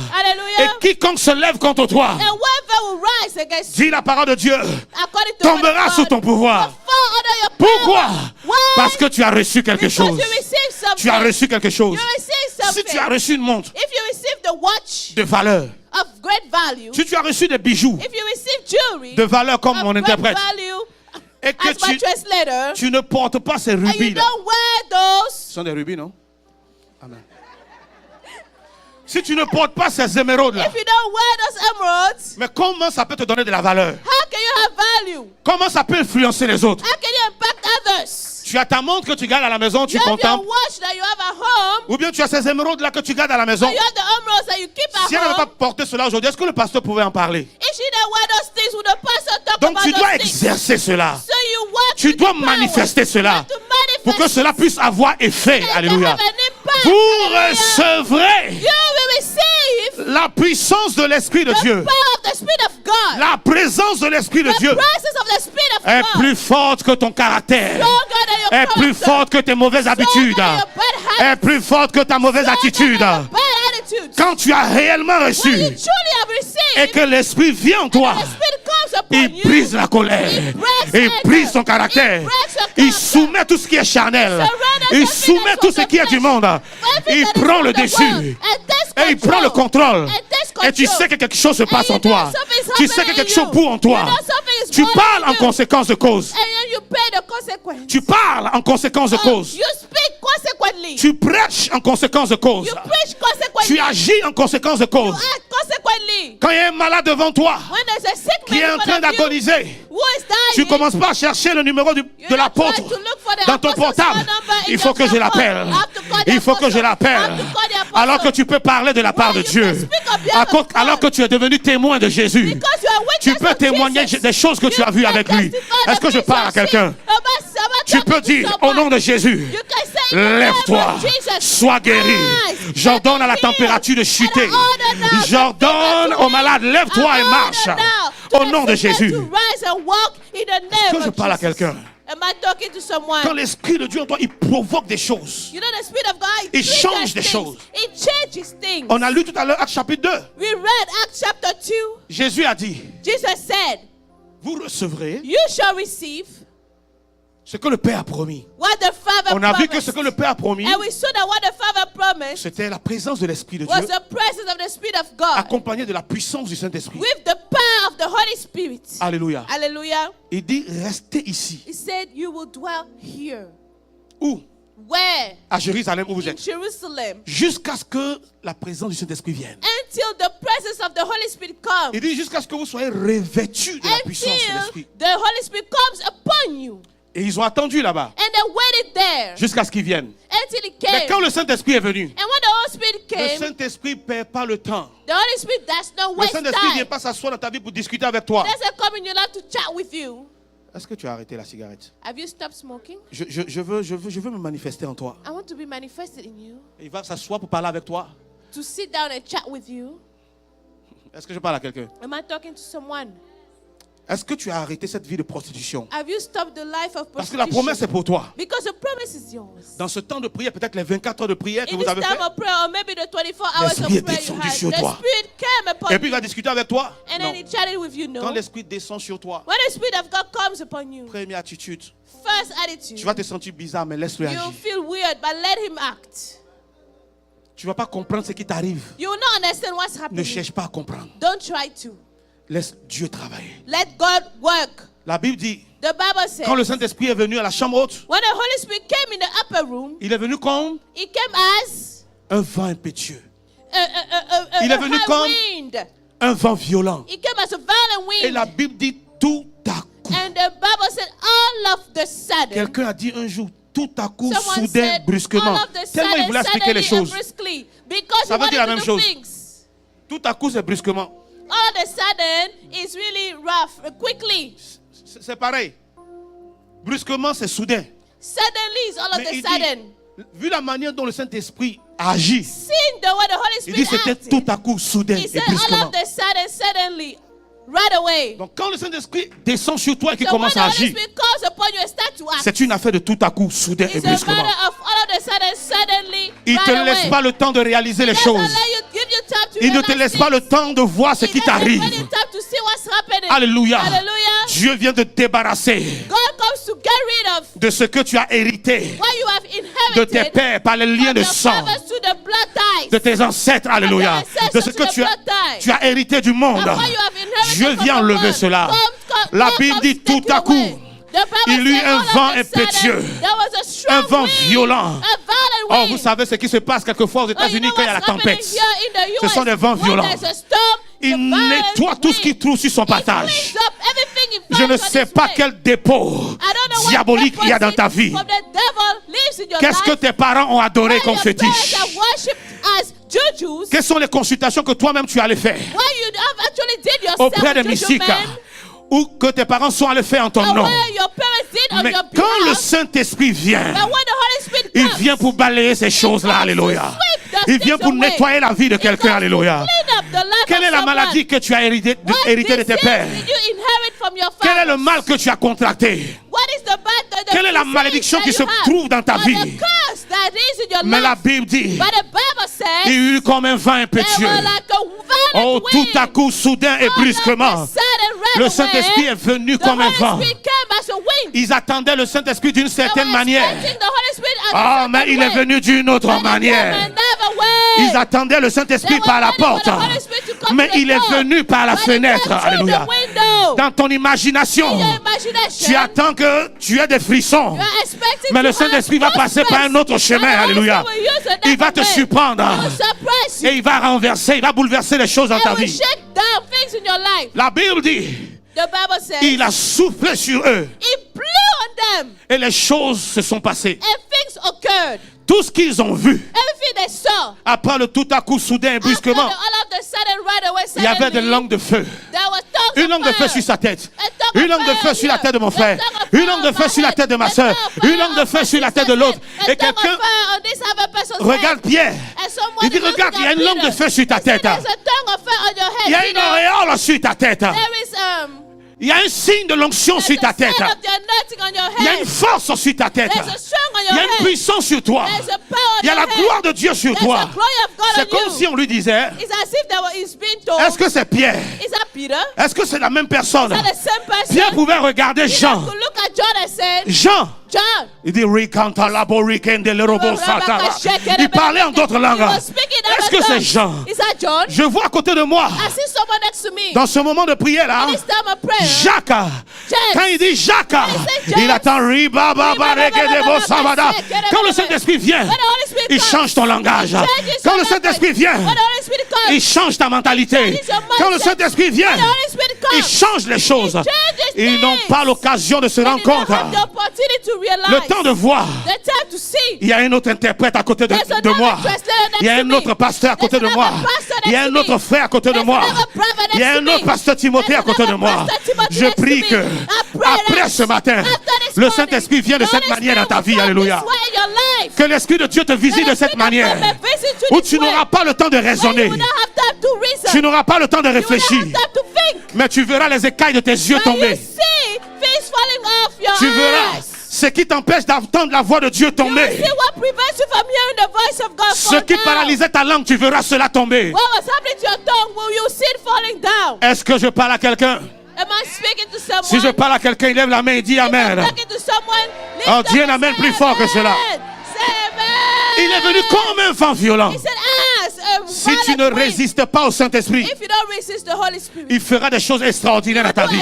Et quiconque se lève contre toi, And whoever will rise against you, dis la parole de Dieu, according to the word tombera of sous God, ton pouvoir. will fall under your Pourquoi? power. Why? Parce que tu as reçu quelque Because chose. you receive something. Tu as reçu quelque chose. You receive Si something. tu as reçu une montre If you receive the watch de valeur, of great value, si tu as reçu des bijoux if you receive jewelry de valeur comme of mon great interprète, value, et que as my translator, tu ne portes pas ces and you rubis là. don't wear those, Ce sont des rubis, non? Amen. Si tu ne portes pas ces émeraudes là, if you don't wear those emeralds, mais comment ça peut te donner de la valeur? how can you have value? Comment ça peut influencer les autres? How can you impact others? Tu as ta montre que tu gardes à la maison, tu You have your contemples. watch that you have at home, Ou bien tu as ces émeraudes là que tu gardes à la maison. or you have the emeralds that you keep at Si elle n'avait pas home. porté cela aujourd'hui, est-ce que le pasteur pouvait en parler? If she didn't wear those things, would the pastor talk Donc about tu dois those things? exercer cela. So you work Tu with dois the power. manifester cela You have to manifest pour que cela puisse avoir effet. it. Alléluia. Have an impact. Vous Hallelujah. recevrez You will receive la puissance de l'Esprit de the Dieu. power of the Spirit of God. La présence de l'Esprit de The Dieu presence of the Spirit of est God. plus forte que ton caractère. Stronger than your Est plus character. forte que tes mauvaises habitudes. Stronger than your bad habits. Est plus forte que ta mauvaise attitude. Stronger than your bad attitudes. Quand tu as réellement When you reçu truly have received, et que l'Esprit vient en toi, the Spirit comes upon il you. brise la colère, He breaks il anger. brise ton caractère, He breaks your il character. soumet tout ce qui est charnel, Surrender il everything soumet that's tout from ce the qui est du flesh. monde, Everything il that is prend from le the dessus. world. And takes Et il prend le contrôle. And takes Et tu control. sais que quelque chose se passe And en you know toi. something's Tu sais que happening quelque in chose you. bout en toi. You know something is Tu going parles in en you. conséquence de cause. And then you pay the consequence. Tu parles en conséquence de cause. You speak consequently. Tu prêches en conséquence de cause. You preach consequently. Tu agis en conséquence de You cause. act consequently. Quand il y a un malade devant toi When there's a sick qui est man en in train front of you d'agoniser, who is dying, tu ne commences pas à chercher le numéro de you're not l'apôtre trying to look for the dans ton apostle's portable. phone number in Il faut your que je phone. l'appelle. I have to call the Il faut que je apostle. I l'appelle. have to call the apostle. Alors que tu peux parler de la part de When you Dieu. can speak on behalf of God. Alors que tu es devenu témoin de Jésus. Because you are Tu witness peux of témoigner Jesus. des choses que tu You as vues can avec lui. testify Est-ce the que je things parle à you have quelqu'un? seen. About Tu peux talking to dire au someone. nom de Jésus, You can say in the name lève-toi, of Jesus, sois guéri. rise, J'ordonne à la let me température de heal. chuter. And I order now the J'ordonne fever to au malade, leave. lève-toi et I marche. order now to Au nom de the sickness Jésus. to rise and walk in the name Est-ce que je of parle à Jesus. quelqu'un? Am I talking to someone? Quand l'Esprit de Dieu en toi, il provoque des choses. You know the Spirit of God, Il triggers change des things. choses. It changes things. On a lu tout à l'heure Actes chapitre 2. We read Acts chapter 2. Jésus a dit, Jesus said, vous recevrez you shall receive ce que le Père a promis. what the Father On a vu que promised. ce que le Père a promis, And we saw that what the Father promised c'était la présence de l'Esprit de was Dieu, the presence of the Spirit of God accompagnée de la puissance du Saint-Esprit. with the power of the Holy Spirit. Alléluia. Hallelujah. Il dit, restez ici. He said, you will dwell here. Où? Where? À Jérusalem où vous In êtes. Jerusalem. Jusqu'à ce que la présence du Saint-Esprit vienne. Until the presence of the Holy Spirit comes. Il dit jusqu'à ce que vous soyez revêtus de la puissance de Until l'Esprit. the Holy Spirit comes upon you. Et ils ont attendu là-bas And they waited there jusqu'à ce qu'ils viennent. until he Mais came. quand le Saint-Esprit est venu, And when the Holy Spirit le came, Saint-Esprit ne perd pas le temps. the Holy Spirit does not Le waste Saint-Esprit ne vient time. pas s'asseoir dans ta vie pour discuter avec toi. Doesn't come in your life to chat with you. Est-ce que tu as arrêté la cigarette? Have you stopped smoking? Je veux me manifester en toi. I want to be manifested in you. Et il va s'asseoir pour parler avec toi. To sit down and chat with you. Est-ce que je parle à quelqu'un? Am I talking to someone? Est-ce que tu as arrêté cette vie de prostitution? Have you stopped the life of Parce que la prostitution? promesse est pour toi. Because the promise is yours. Dans ce temps de prière, peut-être les 24 heures de prière que In vous this avez time fait. of prayer, or maybe the 24 hours of L'Esprit est prayer you descendu had, sur the toi. Spirit came upon Et puis il you. va discuter avec toi. And Non. then he chatted with you, Quand no? l'Esprit descend sur toi, When the Spirit of God comes upon you, première attitude, first tu attitude, vas te sentir bizarre, mais laisse-le you'll agir. feel weird, but let him act. Tu ne vas pas comprendre ce qui t'arrive. You will not understand what's Ne happening. cherche pas à comprendre. Don't try to. Laisse Dieu travailler. Let God work. La Bible dit, The Bible says, quand le Saint-Esprit est venu à la chambre haute, when the Holy Spirit came in the upper room, il est venu comme He came as un vent impétueux, a Il est venu high comme wind. un vent violent. He came as a violent wind. Et la Bible dit tout à coup. And the Bible said, all of the sudden, Quelqu'un a dit un jour, tout à coup, someone soudain, said, brusquement. all of the Tellement il sudden, voulait expliquer les suddenly and choses. briskly, because Ça he veut dire la wanted même to do chose. things. Tout à coup, c'est brusquement. All of a sudden, it's really rough, quickly. C'est pareil. Brusquement, c'est soudain. Suddenly is all of Mais a il sudden. dit, vu la manière dont le Saint-Esprit agit, Seeing the way the Holy il dit Spirit c'était acted, tout à coup, soudain he et said all brusquement. of the sudden, suddenly, right away. Donc quand le Saint-Esprit descend sur toi et qu'il So when commence the à Holy agir, Spirit comes upon you and start to act, c'est une affaire de tout à coup, soudain et it's a brusquement. matter of all of the sudden, suddenly, Il ne right te away. laisse pas le temps de réaliser les He doesn't choses. let you, give you time to Il ne te realize laisse pas le things. temps de voir ce He qui doesn't t'arrive. give you time to see what's happening. Alléluia. Hallelujah. Dieu vient de te débarrasser God comes to get rid of de ce que tu as hérité what you have de tes inherited pères par les liens from de your sang, fathers to the blood ties. de tes ancêtres. Alléluia. From De your ce que ancestors to the blood ties. tu as hérité du monde. Of what you have inherited Dieu from vient the enlever world. cela. God La Bible comes dit to take tout à it coup, away. The Bible il y eut said un all of vent a sudden, impétueux, there was a strong un vent wind, violent. a violent Oh, wind. vous savez ce qui se passe quelquefois aux Oh, you États-Unis know quand il y a la what's happening tempête. here in the Ce US? sont des vents When violents. there's a storm, Il the violent nettoie tout ce qu'il wind, trouve sur son it passage. cleans up everything he Je ne finds on sais his pas way. quel dépôt I don't know what diabolique il y a dans ta vie. from the devil lives in your Qu'est-ce que life. tes parents ont adoré Where comme your fétiche? parents are worshipped as jujus. Quelles sont les consultations que toi-même tu allais faire Why you have actually did yourself auprès de a juju Mystica man, ou que tes parents sont allés faire en ton or nom? where your parents did on Mais your quand le behalf. Saint-Esprit vient, But when the Holy Spirit il comes, vient pour balayer ces choses-là. Alléluia. Il vient pour nettoyer la vie de quelqu'un. Alléluia. clean up the life Quelle of est la someone. maladie que tu as hérité What hérité de tes disease pères? did you inherit from your Quel est le fathers? mal que tu as contracté? What is the bad, the Quelle est la disease malédiction that qui you se have? trouve dans ta Or vie? the curse that is in your Mais la life. Bible dit, But the Bible says, il y eut comme un vent they impétueux. were like a violent Oh, tout à wind. coup, soudain et All of a brusquement, sudden, right le away, Saint-Esprit est venu the comme un Holy vent. Spirit came as a wind. Ils attendaient le Saint-Esprit d'une They certaine were manière. expecting the Holy Spirit as a Ah, certain mais il est way. venu d'une autre But he came manière. another way. Ils attendaient le Saint-Esprit They were par la waiting for porte. the Holy Spirit to come Mais to the il est door. venu par la But he came fenêtre. through Alléluia. the window. Dans ton imagination, In your imagination, tu attends que tu aies des frissons. you are expecting Mais to le Saint-Esprit have va passer par un autre chemin. And the Holy Alléluia. Spirit will use another Il va te way. surprendre. He will surprise you. Et il va renverser, il va bouleverser les choses dans ta And will vie. shake down things in your life. La Bible dit, The Bible says, il a soufflé sur eux He blew on them et les choses se sont passées. and things occurred. Tout ce qu'ils ont vu, Everything they saw. après le tout à coup, soudain et After brusquement, all of the sudden, right away, il y avait des suddenly, langues de feu. there was tongues Une of langue de feu fire. sur sa tête. A tongue Une of langue de fire feu sur la here. tête de mon A frère. tongue of Une fire langue de on feu my sur la head. tête de ma A soeur. tongue of Une fire langue de on feu my sur la tête de sister's l'autre. head. A Et tongue of quelqu'un fire on this other person's regarde head. Pierre. And someone Il dit, is looking regarde, il y a at une langue de Peter. feu sur ta He said, tête. there's a tongue of fire on your head. Il y a une Peter. auréole sur ta tête. There is Il y a un signe de l'onction sur ta there's a tête. sign of the anointing on your Il y a head. une force sur ta tête. There's a strong on Il y your a une head. puissance sur toi. There's a power on Il y a your la head. gloire de Dieu sur There's toi. a glory of God C'est on comme you. si on lui disait, It's as if he's being told. est-ce que c'est Pierre? Is that Peter? Est-ce que c'est la même personne? Is that the same person? Pierre pouvait regarder Peter Jean. could look at John and say, Jean, John. il dit, Ricanta labo rikende le robot satara. Il parlait en d'autres langues. He was speaking in Est-ce other que c'est tongues. Jean? Is that John? Je vois à côté de moi, I see someone next to me. dans ce moment de prière là, In this time of prayer. Jacques. Quand il dit Jacques, il attend Riba Baba Rekedebo Sabada. Quand le Saint-Esprit vient, When the Holy Spirit il comes, change ton langage. changes Quand your le Saint-Esprit language. vient, When the Holy Spirit comes, il change ta mentalité. changes your mindset. Quand le Saint-Esprit vient, when the Holy Spirit comes, il change les choses. changes Ils n'ont things. pas l'occasion de se They rendre did not compte. have the opportunity to realize. Le temps de voir. The time to see. Il y a un autre interprète à côté de There's moi. another translator next Il y a to un me. autre pasteur à côté de There's moi. another pastor Il y a next un to autre me. frère à côté de There's moi. another brother next Il y a to un me. autre pasteur Timothée à There's côté de another moi. pastor Timothy Je next to prie me. que I pray après that ce matin, after this le morning, Saint-Esprit vienne de the cette Holy manière dans ta Spirit vie. will come Alléluia. this way in your life. Que l'Esprit de Dieu te visite de cette manière. Où tu n'auras pas le temps de raisonner. You will not have time to reason. Tu n'auras pas le temps de You will not réfléchir. have time to think. Mais tu verras les écailles de tes yeux But you tomber. see things falling off your Tu verras eyes. ce qui t'empêche d'entendre la voix de Dieu You will tomber. see what prevents you from hearing the voice of God Ce fall qui down. paralysait ta langue, tu verras cela tomber. What was happening to your tongue? Will you see it falling down? Est-ce que je parle à quelqu'un? Am I speaking to someone? Si je parle à quelqu'un, il lève la main et dit If I'm Amen. talking to someone, Oh, lift dis up un and amen say plus fort que amen. cela. Say amen. Il est venu comme un vent violent. He said, Si tu ne résistes pas au Saint-Esprit, if you don't resist the Holy Spirit, il fera des choses extraordinaires dans ta vie.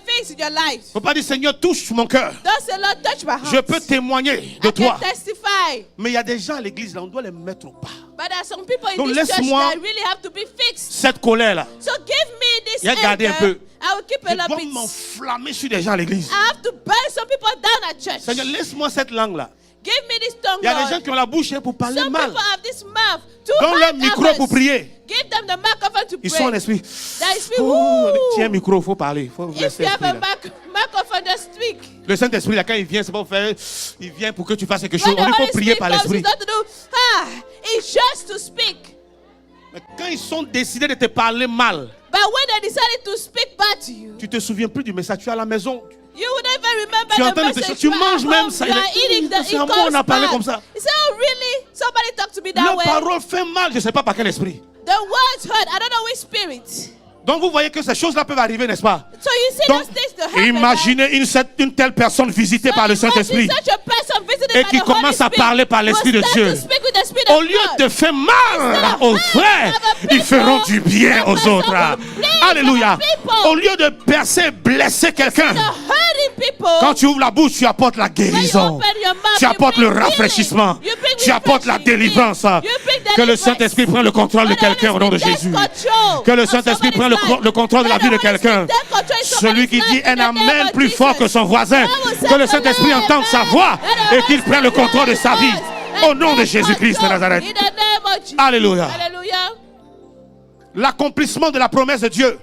things in your life. Il ne faut pas dire, Seigneur, touche mon cœur. Don't say, Lord, touch my heart. Je peux témoigner de I toi. can testify. Mais il y a des gens à l'église, là, on doit les mettre au pas. But there are some people in Donc, this church laisse-moi that really have to be fixed. cette colère-là. So give me this Il y a gardé un peu. I will keep Je a little dois bit. m'enflammer sur des gens à l'église. I have to burn some people down at church. Seigneur, laisse-moi cette langue-là. Give me this tongue, Il y a des Lord. gens qui ont la bouche pour parler Some mal. people have this mouth. Donne-leur un micro pour prier. Give them the microphone to Ils pray. sont en esprit. That is free. Oh, Woo. tiens un micro, il faut parler. Il faut If laisser you have l'esprit, a là. microphone, just speak. Le Saint-Esprit, là, quand il vient, c'est pas pour faire. Il vient pour que tu fasses quelque chose. When the On il faut Holy prier Spirit par comes, l'esprit. it's not to do, it's just to speak. Mais quand ils sont décidés de te parler mal, But when they decided to speak bad to you, tu te souviens plus du message. Tu es à la maison. you would never remember Tu the entends message. tu You are manges at même home, ça. you are eating the, C'est it à moi, comes on a parlé back. comme ça. You say, oh really? Somebody talk to me that La way. parole fait mal, je ne sais pas par quel esprit. The words hurt. I don't know which spirit. Donc vous voyez que ces choses-là peuvent arriver, n'est-ce pas? So you see Donc, those things to happen. imaginez une telle personne visitée par le Saint-Esprit et qui commence à parler par l'Esprit de Dieu. Au lieu de faire mal aux frères, ils feront du bien aux autres. Alléluia. Au lieu de percer, blesser quelqu'un, quand tu ouvres la bouche, tu apportes la guérison. Tu apportes le rafraîchissement. Tu apportes la délivrance. Que le Saint-Esprit prenne le contrôle de quelqu'un au nom de Jésus. Que le Saint-Esprit prenne le contrôle de la vie de quelqu'un. Celui qui dit un amen plus fort que son voisin. Que le Saint-Esprit entende sa voix et qu'il prenne le contrôle de sa vie. Au nom de Jésus-Christ de Nazareth. Alléluia. L'accomplissement de la promesse de Dieu.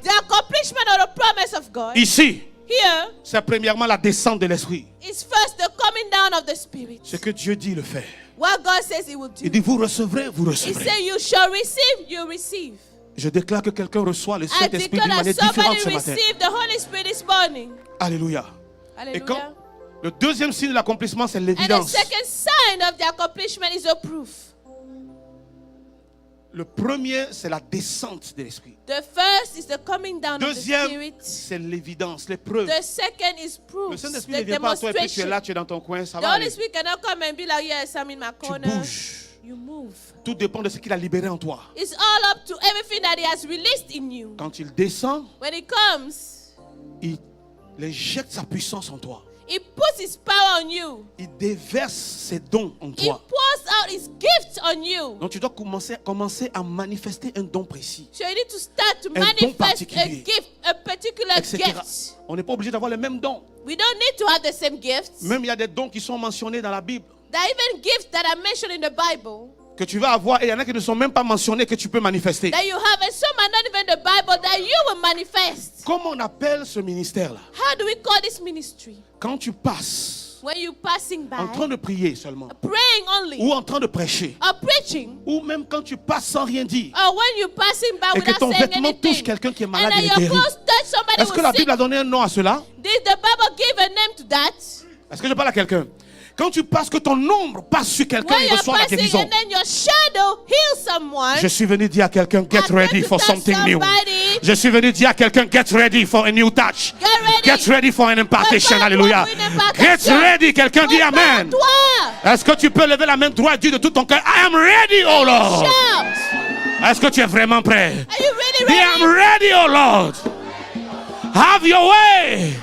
Ici, c'est premièrement la descente de l'Esprit. Ce que Dieu dit, le fait. What God says He will do. Il dit, vous recevrez, vous He recevrez. said, you shall receive, you receive. Je déclare que quelqu'un reçoit le I Saint-Esprit d'une declare that manière différente somebody ce matin. received the Holy Spirit this morning. Alléluia. Et quand Hallelujah. le deuxième signe de l'accomplissement, c'est And the l'évidence. second sign of the accomplishment is a proof. Le premier, c'est la descente de l'Esprit. The first is the coming down of the Deuxième, Spirit. c'est l'évidence, l'épreuve. The second is Le proof. Saint-Esprit The ne vient pas à toi et puis tu es demonstration. là, tu es dans ton coin, ça The va Holy aller. Spirit cannot come and be like, yes, I'm in my Tu corner. bouges. You move. Tout dépend de ce qu'il a libéré en toi. It's all up to everything that He has released in you. Quand il descend, When He comes, il jette sa puissance en toi. He puts His power on you. Il déverse ses dons en He toi. pours out His gifts on you. Donc tu dois commencer à manifester un don précis, So you need to start to don manifest a particulier. gift, a particular etc. gift. On n'est pas obligé d'avoir les mêmes dons. We don't need to have the same gifts. Même il y a des dons qui sont mentionnés dans la Bible There are even gifts that are mentioned in the Bible que tu vas avoir et il y en a qui ne sont même pas mentionnés que tu peux manifester. that you have, and some are not even in the Bible that you will manifest. Comment on appelle ce ministère-là? How do we call this ministry? Quand tu passes When you passing en train by, de prier seulement, praying only, ou en train de prêcher, or preaching, ou même quand tu passes sans rien dire, or when you passing by et que without ton saying vêtement touche anything, quelqu'un qui est and malade then et your guéri. clothes touch somebody Est-ce que la who's sick. Bible a donné un nom à cela? Did the Bible give a name to that? Est-ce que je parle à quelqu'un? Quand tu passes, que ton ombre passe sur quelqu'un When et you're reçoit la passing guérison. and then your shadow heals someone. Je suis venu dire à quelqu'un, get I'm ready going to for tell something new. somebody, Je suis venu dire à quelqu'un, get ready for a new touch. Get ready. Get ready for an impartation. Prepare Alléluia. pour une impartation. Get ready. Quelqu'un dit Amen. Prépare-toi. Est-ce que tu peux lever la main droite et dire de tout ton cœur, I am ready, oh Lord. Shout. Est-ce que tu es vraiment prêt? Are you really Dis, I'm ready? ready, oh Lord. Have your way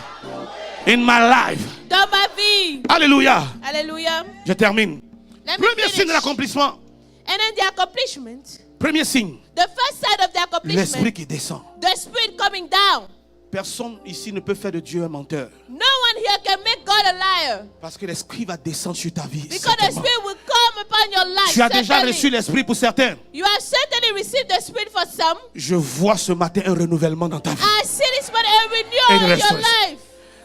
in my life. Dans ma vie. Alléluia. Hallelujah. Je termine. Let me Premier signe de finish. l'accomplissement. And then the accomplishment. Premier signe. The first side of the accomplishment. L'esprit qui descend. The Spirit coming down. Personne ici ne peut faire de Dieu un menteur. No one here can make God a liar. Parce que l'esprit va descendre sur ta vie. Because the certainement. Spirit will come upon your life. Tu as déjà certainly. reçu l'esprit pour certains. You have certainly received the Spirit for some. Je vois ce matin un renouvellement dans ta vie. I see this man a Et renewal une in your restauration. life.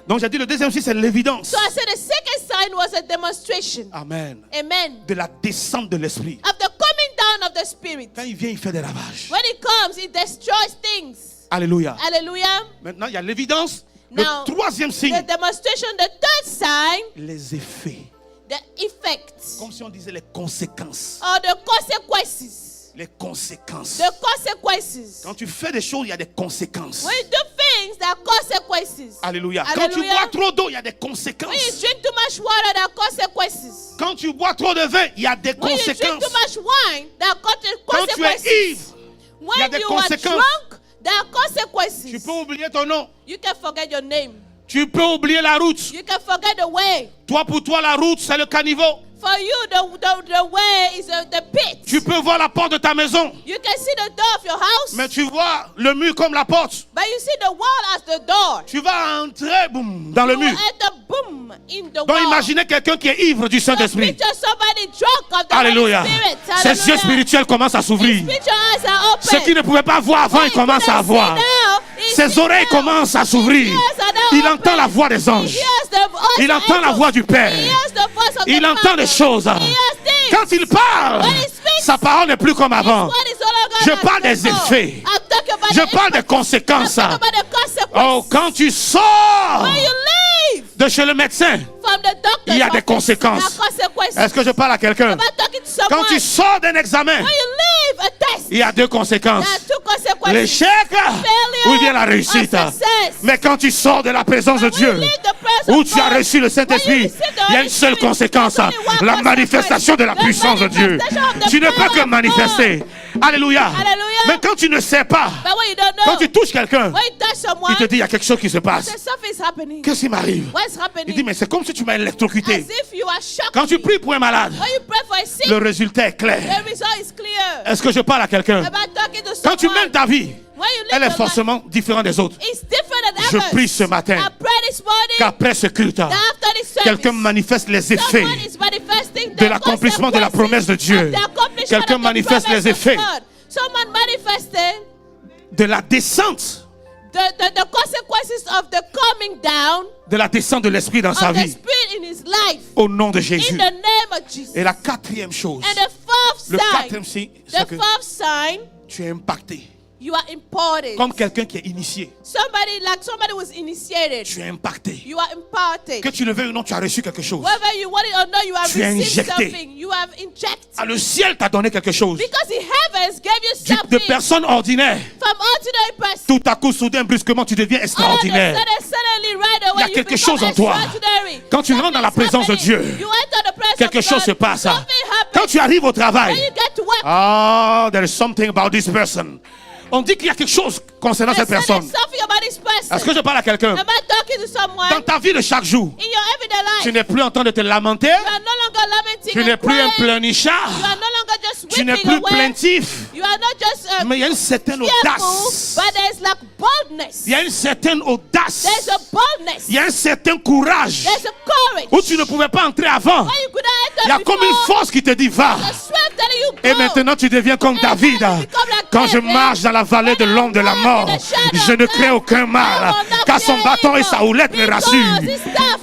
Donc j'ai dit le deuxième signe, c'est l'évidence. So I said the second sign was a demonstration. Amen. Amen. De la descente de l'esprit. Of the coming down of the Spirit. Quand il vient, il fait des ravages. When it comes, it destroys things. Alléluia. Hallelujah. Maintenant, il y a l'évidence. Now, Le troisième signe, the demonstration, the third sign, les effets. the effects Comme si on disait les conséquences. or the consequences. Les conséquences. The consequences. Quand tu fais des choses, il y a des conséquences. When you do things, there are consequences. Alléluia. Quand tu Hallelujah. bois trop d'eau, il y a des When you conséquences. drink too much water, there are consequences. Quand tu bois trop de vin, il y a des When you drink conséquences. too much wine, there are Quand tu es consequences. ivre, il y a When des you are conséquences. drunk, there are consequences. Tu peux oublier ton nom. You can forget your name. Tu peux oublier la route. You can forget the way. Toi, pour toi, la route, c'est le caniveau. For you, the way is the pit. Tu peux voir la porte de ta maison, You can see the door of your house, mais tu vois le mur comme la porte. but you see the wall as the door. Tu vas entrer boum, dans le You mur. enter boom in the Donc wall. imaginez quelqu'un qui est ivre du So Saint-Esprit. picture somebody drunk of the Alléluia. Holy Spirit. Ses yeux Hallelujah. spirituels commencent à s'ouvrir. Spiritual eyes are open. Ce qu'il ne pouvait pas voir avant, What il he commence à couldn't see voir. now, he Ses sees oreilles now. commencent à s'ouvrir. His ears are now Il open. entend la voix des He anges. hears the voice Il of entend la angels. voix du Père. He hears the voice of Il the entend Father. des choses. He hears things. Quand il parle, When he speaks, sa parole n'est plus comme his avant. word is no longer Je like parle des before. effets. I'm talking about Je the parle des impact. conséquences. I'm talking about the consequences. Oh, quand tu sors When you leave de chez le médecin, from the doctor's il y a des office, conséquences. there are consequences. Est-ce que je parle à quelqu'un? Am I talking to Quand someone? tu sors d'un examen, When you leave a test, il y a deux conséquences. there are two consequences. L'échec ou bien la réussite. or success. Mais quand tu sors de la présence de When you Dieu, leave the presence où of tu as God, reçu le Saint-Esprit, when you receive the il y a Holy une seule Spirit, conséquence, there's only one la consequence. manifestation de la The puissance de Dieu. manifestation of the Tu ne peux power que of manifester. Alléluia. Hallelujah. Mais quand tu ne sais pas, But when you don't know, quand tu touches quelqu'un, when you touch someone, il te dit il y a quelque chose qui se passe. something's happening. Qu'est-ce qui m'arrive? What's happening? Il dit mais c'est comme si tu m'as électrocuté. As if you are shocked. Quand tu pries pour un malade, When you pray for a sick, le résultat est clair. the result is clear. Est-ce que je parle à quelqu'un? Am I talking to Quand tu someone? mènes ta vie, When you live elle est your life, forcément différente des autres. it's different than Je others. prie ce matin I pray this morning qu'après ce culte, that after this service, quelqu'un manifeste les effets someone is manifesting de the l'accomplissement de la promesse de Dieu. consequences of the accomplishment Quelqu'un of the manifeste promise les of effets God. Someone manifesting de la descente, the consequences of the coming down de la descente de l'Esprit dans sa of the vie, Spirit in his life. au nom de In Jésus. the name of Jesus. Et la quatrième chose, And the fourth le sign, quatrième signe, c'est the que fourth sign, tu es impacté. you are imparted. Comme quelqu'un qui est initié, Somebody was initiated. tu es impacté. You are imparted. Que tu le veuilles ou non, tu as reçu quelque chose. Whether you want it or not, you have Tu es received injecté. something. You have injected. Ah, le ciel t'a donné quelque chose. Because the heavens gave you De something personnes ordinaires, from ordinary person. tout à coup, soudain, brusquement, tu deviens extraordinaire. Suddenly, right away, Il y a you quelque become chose en toi. extraordinary. Quand tu rentres dans la présence de Dieu, You enter the presence quelque of chose God, se passe. something Quand happens. tu arrives au travail, When you get to work, ah, there is something about this person. On dit qu'il y a quelque chose concernant cette there's personne. something about this person. Est-ce que je parle à quelqu'un? Am I talking to someone? Dans ta vie de chaque jour, In your everyday life, tu n'es plus en train de te lamenter. you are no longer lamenting Tu n'es and plus un crying. pleurnichard. You are no longer just Tu n'es weeping plus away. plaintif. You are not just Mais il y a une certaine fearful, audace. but there's like boldness. Il y a une certaine audace. There's a boldness. Il y a un certain courage There's a courage. où tu ne pouvais pas entrer avant. Why you couldn't enter Il y a before. comme une force qui te dit va. The strength telling you go. Et maintenant tu deviens comme David. Quand je marche dans la vallée de l'ombre de la mort, je ne crains aucun mal, car son bâton et sa houlette me rassurent.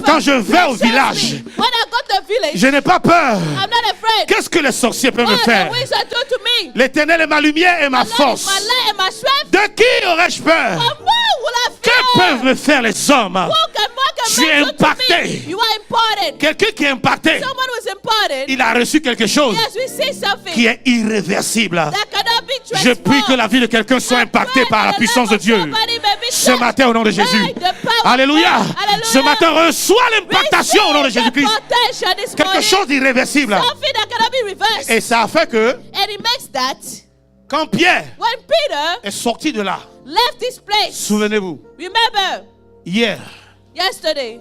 Quand je vais au village, When I go to the village, je n'ai pas peur. I'm not afraid. Qu'est-ce que les sorciers peuvent me What faire? the wizard do to me? L'Éternel est ma lumière et ma My light, force. my light and my strength. De qui aurais-je peur? Of who will I Que fear? peuvent me faire les hommes? Who can Tu es man do to impacté. me? You are important. Quelqu'un qui est impacté, Someone who's important. il a reçu quelque chose Yes, we see something qui est irréversible. that cannot be Je transformed. prie que la vie de quelqu'un soit impactée par la puissance de Dieu. Ce matin, au nom de Jésus. Alléluia. Ce matin, reçois l'impactation au nom de Jésus-Christ. Quelque chose d'irréversible. Something that cannot be reversed. Et ça a fait que, And it makes that quand Pierre when Peter est sorti de là, left this place, souvenez-vous, remember, hier, yesterday,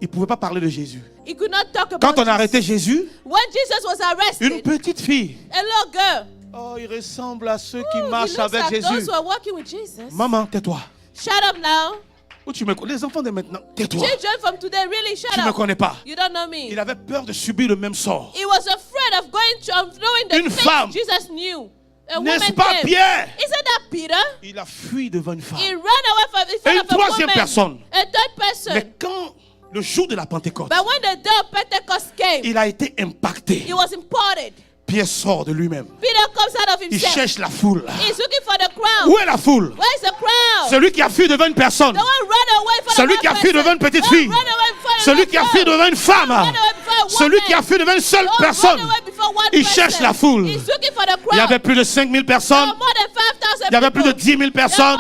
il ne pouvait pas parler de Jésus. he could not talk about Quand on a Jesus. arrêté Jésus, When Jesus was une arrested, petite fille, a little girl, oh, il ressemble à ceux qui he marchent looks avec like those Jésus. who are walking with Jesus. Maman, tais-toi. Shut up now. Où tu me connais? Les enfants de maintenant, tais-toi. Children from today, really shut Tu ne me up. connais pas. You don't know me. Il avait peur de subir le même sort. He was afraid of going to knowing the Une things femme. Jesus knew. A N'est-ce woman pas came. Pierre? Isn't that Peter? Il a fui devant une femme. He ran away from in Et front une of a troisième woman. personne. A third person. Mais quand le jour de la Pentecôte, But when the day of Pentecost came, il a été impacté. he was imparted. Pierre sort de lui-même. Peter comes out of Il himself. cherche la foule. He's looking for the crowd. Où est la foule? Where's the crowd? Celui qui a fui devant une personne. The one run away from Celui the qui a one fui person. devant une petite One fille. run away from Celui the qui a girl. fui devant une femme. One run away before a Celui woman. qui a fui devant une seule One personne. run away before Il cherche la foule. Il y avait plus de 5 000 personnes. Il y avait plus de 10 000 personnes.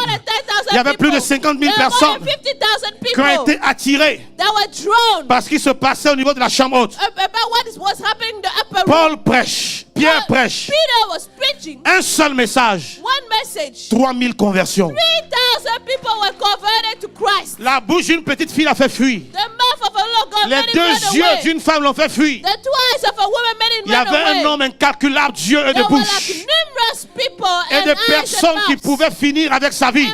Il y avait plus de 50 000 personnes qui ont été attirées parce qu'il se passait au niveau de la chambre haute. Paul prêche, Pierre prêche. Un seul message. 3 000 conversions. La bouche d'une petite fille l'a fait fuir. Les deux yeux d'une femme l'ont fait fuir. Il y avait un nombre incalculable d'yeux et de bouches. Et de personnes qui pouvaient finir avec sa vie.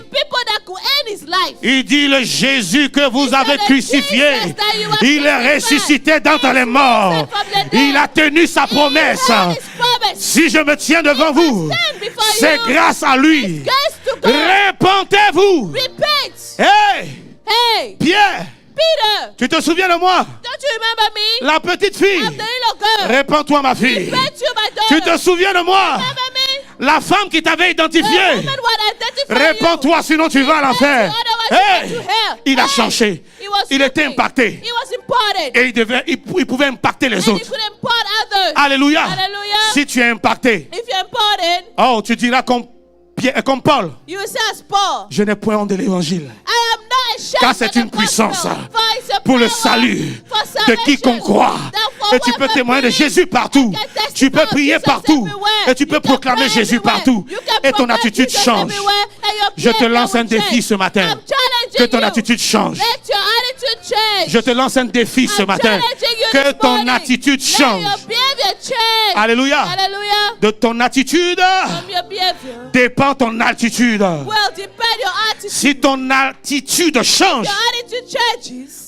Il dit le Jésus que vous avez crucifié, il est ressuscité d'entre les morts. Il a tenu sa promesse. Si je me tiens devant vous, c'est grâce à lui. Repentez-vous. Hey, Pierre, tu te souviens de moi? La petite fille. Réponds-toi, ma fille. Tu te souviens de moi? La femme qui t'avait identifié. Réponds-toi, sinon tu vas à l'enfer. Il a changé. Il était impacté. Et il pouvait impacter les autres. Alléluia. Si tu es impacté, oh, tu diras comme Paul, je n'ai point honte de l'évangile, car c'est une puissance pour le salut de quiconque croit. Et tu peux témoigner de Jésus partout. Tu peux prier partout. Et tu peux proclamer Jésus partout. Et ton attitude change. Je te lance un défi ce matin. Que ton attitude change. Je te lance un défi ce matin. Que ton attitude change. Alléluia. De ton attitude dépend ton altitude. Si ton attitude change,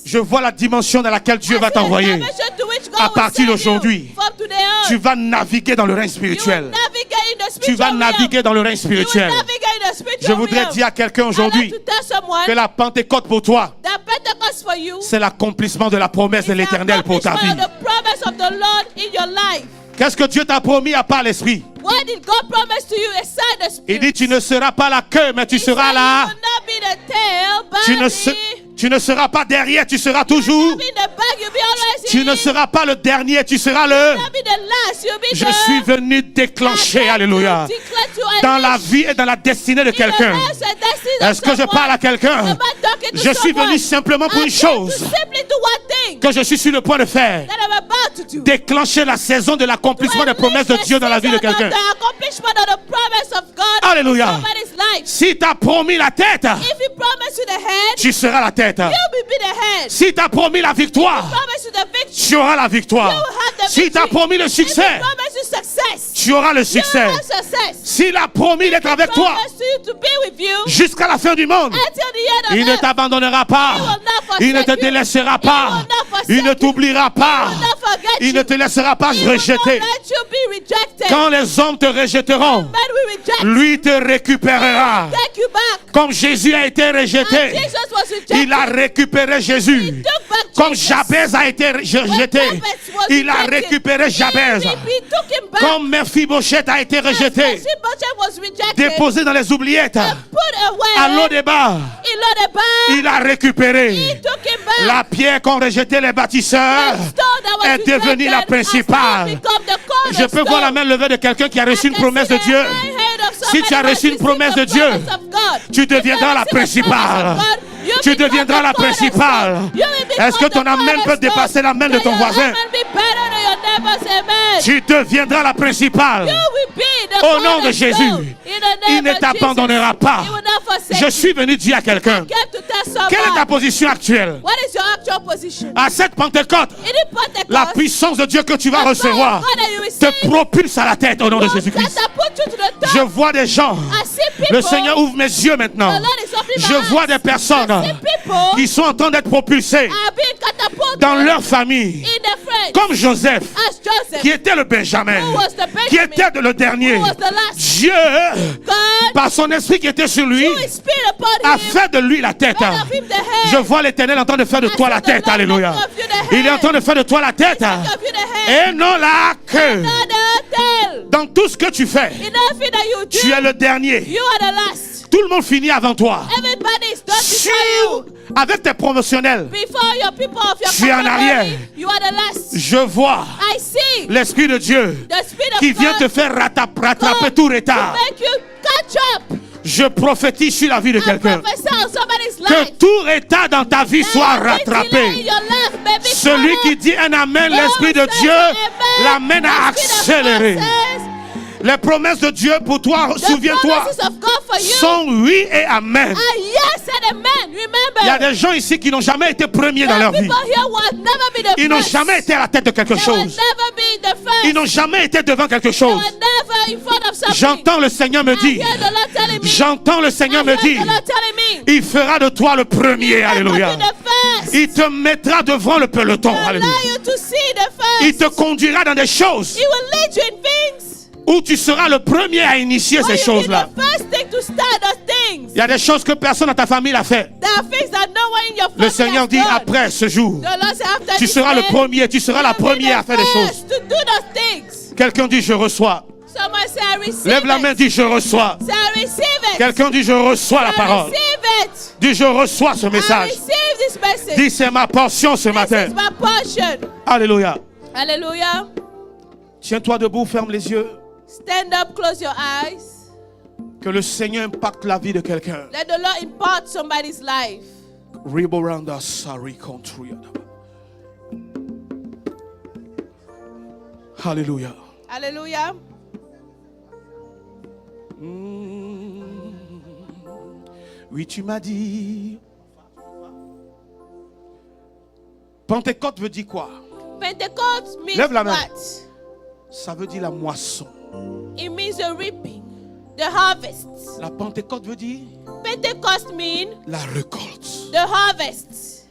je vois la dimension dans laquelle Dieu va t'envoyer. À partir d'aujourd'hui, tu vas naviguer dans le règne spirituel. Tu vas naviguer dans le règne spirituel. Je voudrais dire à quelqu'un aujourd'hui que la Pentecôte pour toi, c'est l'accomplissement de la promesse de l'Éternel pour ta vie. Qu'est-ce que Dieu t'a promis à part l'Esprit? Il dit tu ne seras pas la queue, mais tu seras là. Tu ne seras pas derrière, tu seras toujours. Tu ne seras pas le dernier, tu seras le. Je suis venu déclencher, alléluia, dans la vie et dans la destinée de quelqu'un. Est-ce que je parle à quelqu'un? Je suis venu simplement pour une chose que je suis sur le point de faire. Déclencher la saison de l'accomplissement des promesses de Dieu dans la vie de quelqu'un. Alléluia. Si tu as promis la tête, tu seras la tête. Si tu as promis la victoire, tu auras la victoire. Si tu as promis le succès, tu auras le succès. S'il a promis d'être avec toi jusqu'à la fin du monde, il ne t'abandonnera pas. Il ne te délaissera pas. Il ne t'oubliera pas. Il ne te laissera pas rejeter. Quand les hommes te rejetteront, lui te récupérera. Comme Jésus a été rejeté, il a récupéré Jésus. Comme Jabez a été rejeté, il a récupéré Jabez. Comme Mephibosheth a été rejeté, déposé dans les oubliettes, à l'O-Débat, il a récupéré. La pierre qu'ont rejeté les bâtisseurs est devenue la principale. Je peux voir la main levée de quelqu'un qui a reçu une promesse de Dieu. Si tu as reçu une promesse de Dieu, tu deviendras la principale. Tu deviendras la principale. Est-ce que ton amen peut dépasser l'amen de ton voisin? Tu deviendras la principale. Au nom de Jésus, il ne t'abandonnera pas. Je suis venu dire à quelqu'un, quelle est ta position actuelle? À cette Pentecôte, la puissance de Dieu que tu vas recevoir te propulse à la tête au nom de Jésus-Christ. Je vois des gens. Le Seigneur ouvre mes yeux maintenant. Je vois des personnes qui sont en train d'être propulsées dans leur famille. Comme Joseph, qui était le Benjamin, qui était le dernier. Dieu, par son esprit qui était sur lui, a fait de lui la tête. Je vois l'Éternel en train de faire de toi la tête. Alléluia. Il est en train de faire de toi la tête et non la queue. Dans tout ce que tu fais, tu es le dernier. Tout le monde finit avant toi. Avec tes promotionnels, tu es en arrière. Je vois I see l'Esprit de Dieu the Spirit of qui vient te God faire rattraper tout to retard. make you catch up. Je prophétise sur la vie de I quelqu'un. prophesy on somebody's Que life. tout retard dans ta vie soit Every delay in rattrapé. your life may be Celui caught qui up. dit un amen, l'Esprit de Those Dieu that say amen, l'amène à the Spirit of God accélérer. says, Les promesses de Dieu pour toi, the souviens-toi, promises of God for you sont oui et amen. are yes and amen. Il y a Remember, des gens ici qui n'ont jamais été premiers dans there leur are vie. people here who have never been the Ils n'ont first. jamais été à la tête de quelque They will chose. never be the first. Ils n'ont jamais été devant quelque They chose. were never in front of something. J'entends le Seigneur me I dire, hear the Lord telling me. j'entends le Seigneur I me hear dire, the Lord telling me. il fera de toi le premier, He alléluia. will be the first. Il te mettra devant le peloton, He will alléluia. allow you to see the first. Il te conduira dans des choses He will lead you in things. où tu seras le premier à initier Or ces you be choses-là. the first thing to start those things. Il y a des choses que personne dans ta famille n'a fait. There are things that no one in your family Le Seigneur has dit done. après ce jour, The Lord said after tu this seras le day, premier, tu seras la you'll be première à the faire des choses. first to do those things. Quelqu'un dit je reçois. Someone say I receive Lève la it. main, dis je reçois. Say I receive it. Quelqu'un dit je reçois la I parole. receive it. Dis je reçois ce I message. receive this message. Dis c'est ma portion ce This matin. is my portion. Alléluia. Hallelujah. Tiens-toi debout, ferme les yeux. Stand up, close your eyes. Que le Seigneur impacte la vie de quelqu'un. Let the Lord impart somebody's life. Riboranda Sari Contria. Alléluia. Hallelujah. Oui, tu m'as dit. Pentecôte veut dire quoi? Pentecost means Lève la main. what? Ça veut dire la moisson. It means the reaping, the harvest. La Pentecôte veut dire Pentecost means la récolte. the harvest.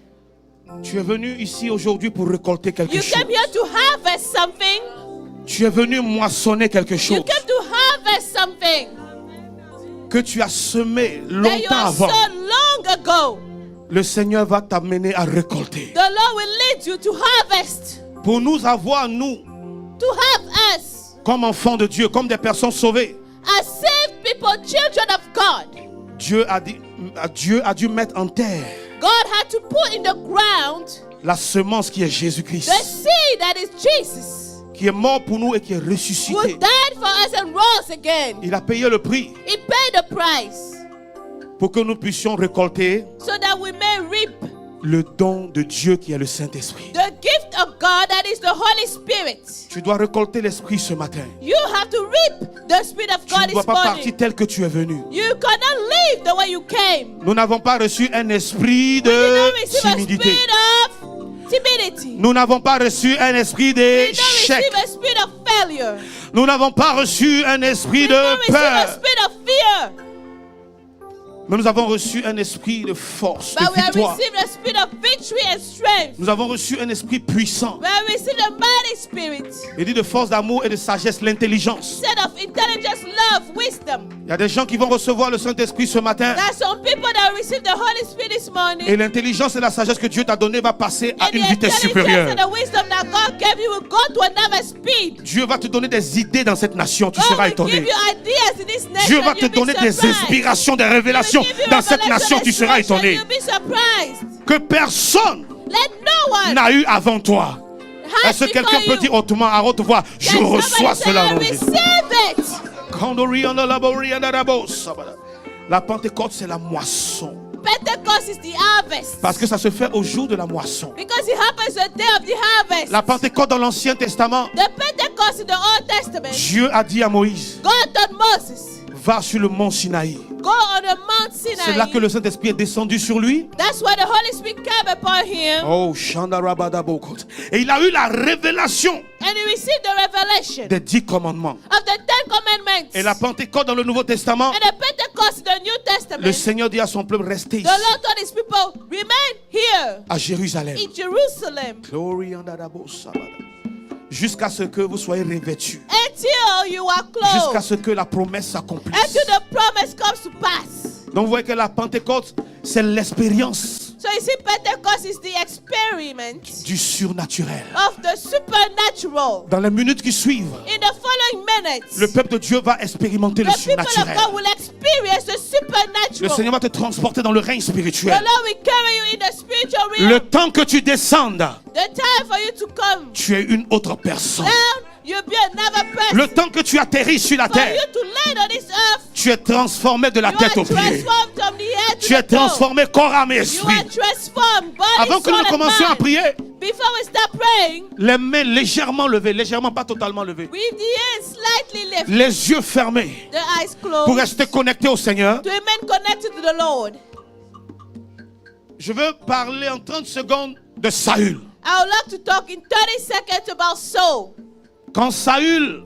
Tu es venu ici aujourd'hui pour récolter quelque You chose. came here to harvest something. Tu es venu moissonner quelque You chose came to harvest something que tu as semé that you longtemps have avant. sown long ago. Le Seigneur va t'amener à récolter. The Lord will lead you to harvest, Pour nous avoir, nous, to have us comme enfants de Dieu, comme des personnes sauvées, as saved people, children of God. Dieu a dû mettre en terre God had to put in the ground la semence qui est Jésus-Christ, the seed that is Jesus, qui est mort pour nous et qui est who ressuscité. died for us and rose again. Il a payé le prix He paid the price pour que nous puissions récolter so that we may reap le don de Dieu qui est le Saint-Esprit. the gift of God that is the Holy Spirit. Tu dois récolter l'Esprit ce matin. You have to reap the Spirit of Tu ne God dois this pas partir morning. tel que tu es venu. You cannot live the way you came. Nous n'avons pas reçu un esprit You did de not receive a timidité. spirit of timidity. Nous n'avons pas reçu un esprit You did not d'échec. receive a spirit of failure. Nous n'avons pas reçu un esprit You did not de receive a peur. spirit of fear. Mais nous avons reçu un esprit de force, But de we have victoire. received a spirit of victory and strength. Nous avons reçu un esprit puissant. We have received a mighty spirit. Il dit de force, d'amour et de sagesse, l'intelligence. Set of intelligence, love, wisdom. Il y a des gens qui vont recevoir le Saint-Esprit ce matin. There are some people that receive the Holy Spirit this morning. Et l'intelligence et la sagesse que Dieu t'a donnée va passer à And une the vitesse intelligence supérieure. and the wisdom that God gave you will go to another speed. Dieu va te donner des idées dans cette nation. Tu God seras will étonné. give you ideas in this nation. Dieu va te You'll be donner des surprised. inspirations, des He will révélations give you dans cette revelation nation. and Tu seras inspiration. étonné. You'll be surprised. Que personne Let no one n'a eu avant toi. has Est-ce que quelqu'un before peut you. dire autrement à haute voix, je Can reçois somebody say, cela I au nom de Jésus. receive it. La Pentecôte, c'est la moisson. Pentecost is the harvest. Parce que ça se fait au jour de la moisson. Because it happens the day of the harvest. La Pentecôte dans l'Ancien Testament, The Pentecost in the Old Testament, Dieu a dit à Moïse, God told Moses, va sur le mont Sinaï. go on the Mount Sinai. C'est là que le Saint-Esprit est descendu sur lui. That's why the Holy Spirit came upon him. Oh, Shandarabadabokot. Et il a eu la révélation And he received the revelation des 10 commandements. of the 10 Commandments. Et la Pentecôte dans le Nouveau Testament, And the Pentecost in the New Testament, le Seigneur dit à son peuple, restez the ici, Lord told his people, remain here à Jérusalem. in Jerusalem Glory and adabo sabada. Jusqu'à ce que vous soyez revêtus. until you are Jusqu'à clothed, ce que la promesse s'accomplisse. until the promise comes to pass. Donc vous voyez que la Pentecôte, c'est l'expérience So you see, Pentecost is the experiment du surnaturel. of the supernatural. Dans les minutes qui suivent, In the following minutes, le peuple de Dieu va expérimenter le the people of surnaturel. God will experience the Le supernatural. Seigneur va te transporter dans le règne The spirituel. Lord will carry you in the spiritual realm. Le temps que tu descendes, The time for you to come tu es une autre personne. down, you'll be another person. Le temps que tu atterris sur la For terre, you to land on this earth, tu es transformé de la you tête are aux pieds. transformed from the head to Tu es the toe. transformé corps, âme et You esprit. are transformed, body, Avant que soul, nous ne and commencions à mind. prier, Before we start praying, les mains légèrement levées, légèrement, pas totalement levées. with the hands slightly lifted, Les yeux fermés the eyes pour closed, rester connectés au Seigneur. to remain connected to the Lord. Je veux parler en 30 secondes de Saül. I would like to talk in 30 seconds about Saul. Quand Saül,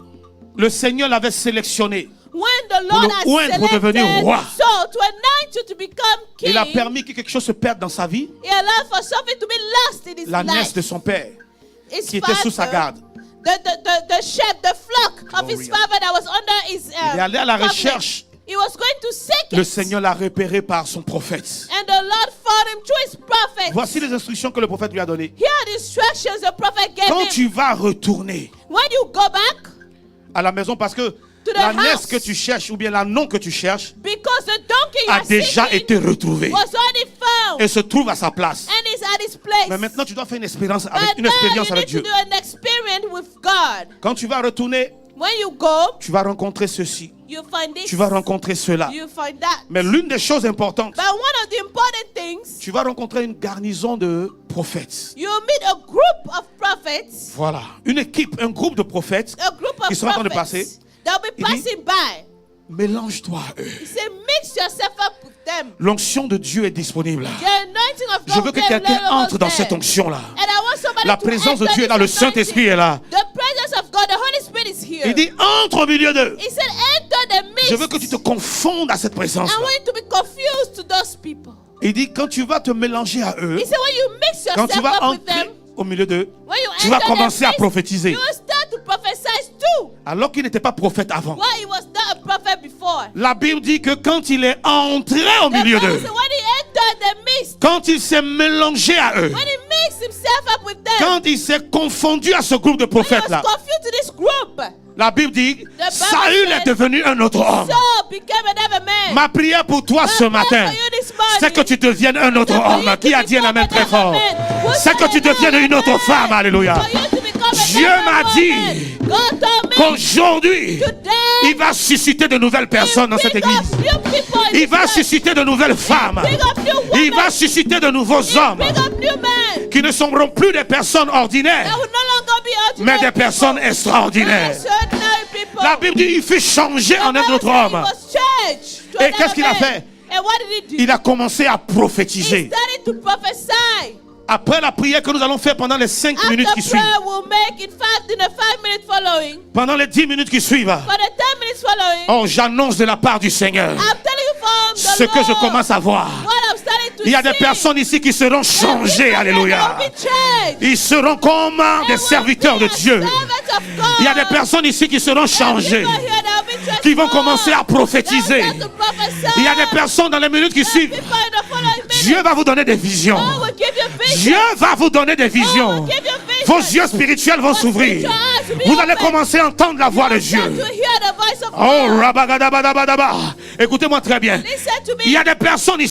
le Seigneur l'avait sélectionné, When the Lord le has oindre pour devenir selected roi. Saul to anoint you to become king, il a permis que quelque chose se perde dans sa vie. he allowed for something to be lost in his La life. nièce de son père, His qui était sous sa father, garde. the sheep, the flock of his Gloria. father that was under his Il est allé à la covenant. recherche. He was going to seek Le it. Seigneur l'a repéré par son prophète. And the Lord found him through his prophet. Voici les instructions que le prophète lui a données. Here are the instructions the prophet gave Quand him. tu vas retourner When you go back, à la maison, parce que the la house. nièce que tu cherches ou bien l'annon que tu cherches because the donkey you a are déjà seeking été retrouvé was already found et se trouve à sa place. and is at his place. Mais maintenant, tu dois faire une expérience But avec, une now expérience you avec need to Dieu. do an experiment with God. Quand tu vas retourner, When you go, tu vas rencontrer ceci, you find this, tu vas rencontrer cela. you find that. Mais l'une des choses importantes, But one of the important things, tu vas rencontrer une garnison de prophètes. you meet a group of prophets, Voilà, une équipe, un groupe de prophètes. a group of Ils sont en train de prophets passer. that will be Il dit- passing by. Mélange-toi à eux. He said, mix yourself up with them. L'onction de Dieu est disponible. The anointing of God Je veux que will be quelqu'un available entre dans there. cette onction-là. And I want somebody La to présence de enter Dieu est là, le this Saint-Esprit est là. anointing. The presence of God, the Holy Spirit is here. Il dit, entre au milieu d'eux. He said, enter the midst. Je veux que tu te confondes à cette présence. I want you to be confused to those people. Il dit, quand tu vas te mélanger à eux, He said, when you mix quand tu yourself vas up with them, entrer au milieu d'eux, when you tu vas enter commencer the à midst, prophétiser. you will start to prophesy too. Alors qu'il n'était pas prophète avant. Why he was not a prophet before. La Bible dit que quand il est entré au The milieu Bible d'eux, said when he entered the midst, quand il s'est mélangé à eux, when he mixed himself up with them, quand il s'est confondu à ce groupe de when he was prophètes-là, confused to this group, la Bible dit, Bible Saül said, est devenu un autre homme. Saul became another man. Ma prière pour toi ce My prayer matin, for you this morning c'est que tu deviennes un autre is for you homme. to Qui a dit un become amen très another fort? man. C'est que tu deviennes une autre femme. Alléluia. For you to become Dieu another m'a dit woman. God told me qu'aujourd'hui, today, il va susciter de nouvelles personnes dans cette bring up église. new people in Il this va church. susciter de nouvelles femmes. Bring up new women. Il va susciter de nouveaux hommes Bring up new men. qui ne seront plus des personnes ordinaires, That will no longer be mais ordinary des personnes people. extraordinaires. Extraordinary people. La Bible dit il fut changé en un The autre Bible said he homme. was changed to Et another qu'est-ce qu'il a man. fait? And what did he do? Il a commencé à He prophétiser. started to prophesy. Après la prière que nous allons faire pendant les 5 minutes qui After suivent, prayer, we'll make in the 5 minutes following. pendant les 10 minutes qui suivent, For the 10 minutes following, oh, j'annonce de la part du Seigneur I'm telling you from the ce que je Lord commence à voir. what I'm starting to Il y a des see. personnes ici qui seront changées, alléluia. Ils seront comme des serviteurs de Dieu. Il y a des personnes ici qui seront changées, qui vont commencer à prophétiser. Il y a des personnes dans les minutes qui suivent. Dieu va vous donner des visions. Dieu va vous donner des visions. Vos yeux spirituels vont s'ouvrir. Vous allez commencer à entendre la voix de Dieu. Oh, rabagadabadabadaba. Écoutez-moi très bien. Il y a des personnes ici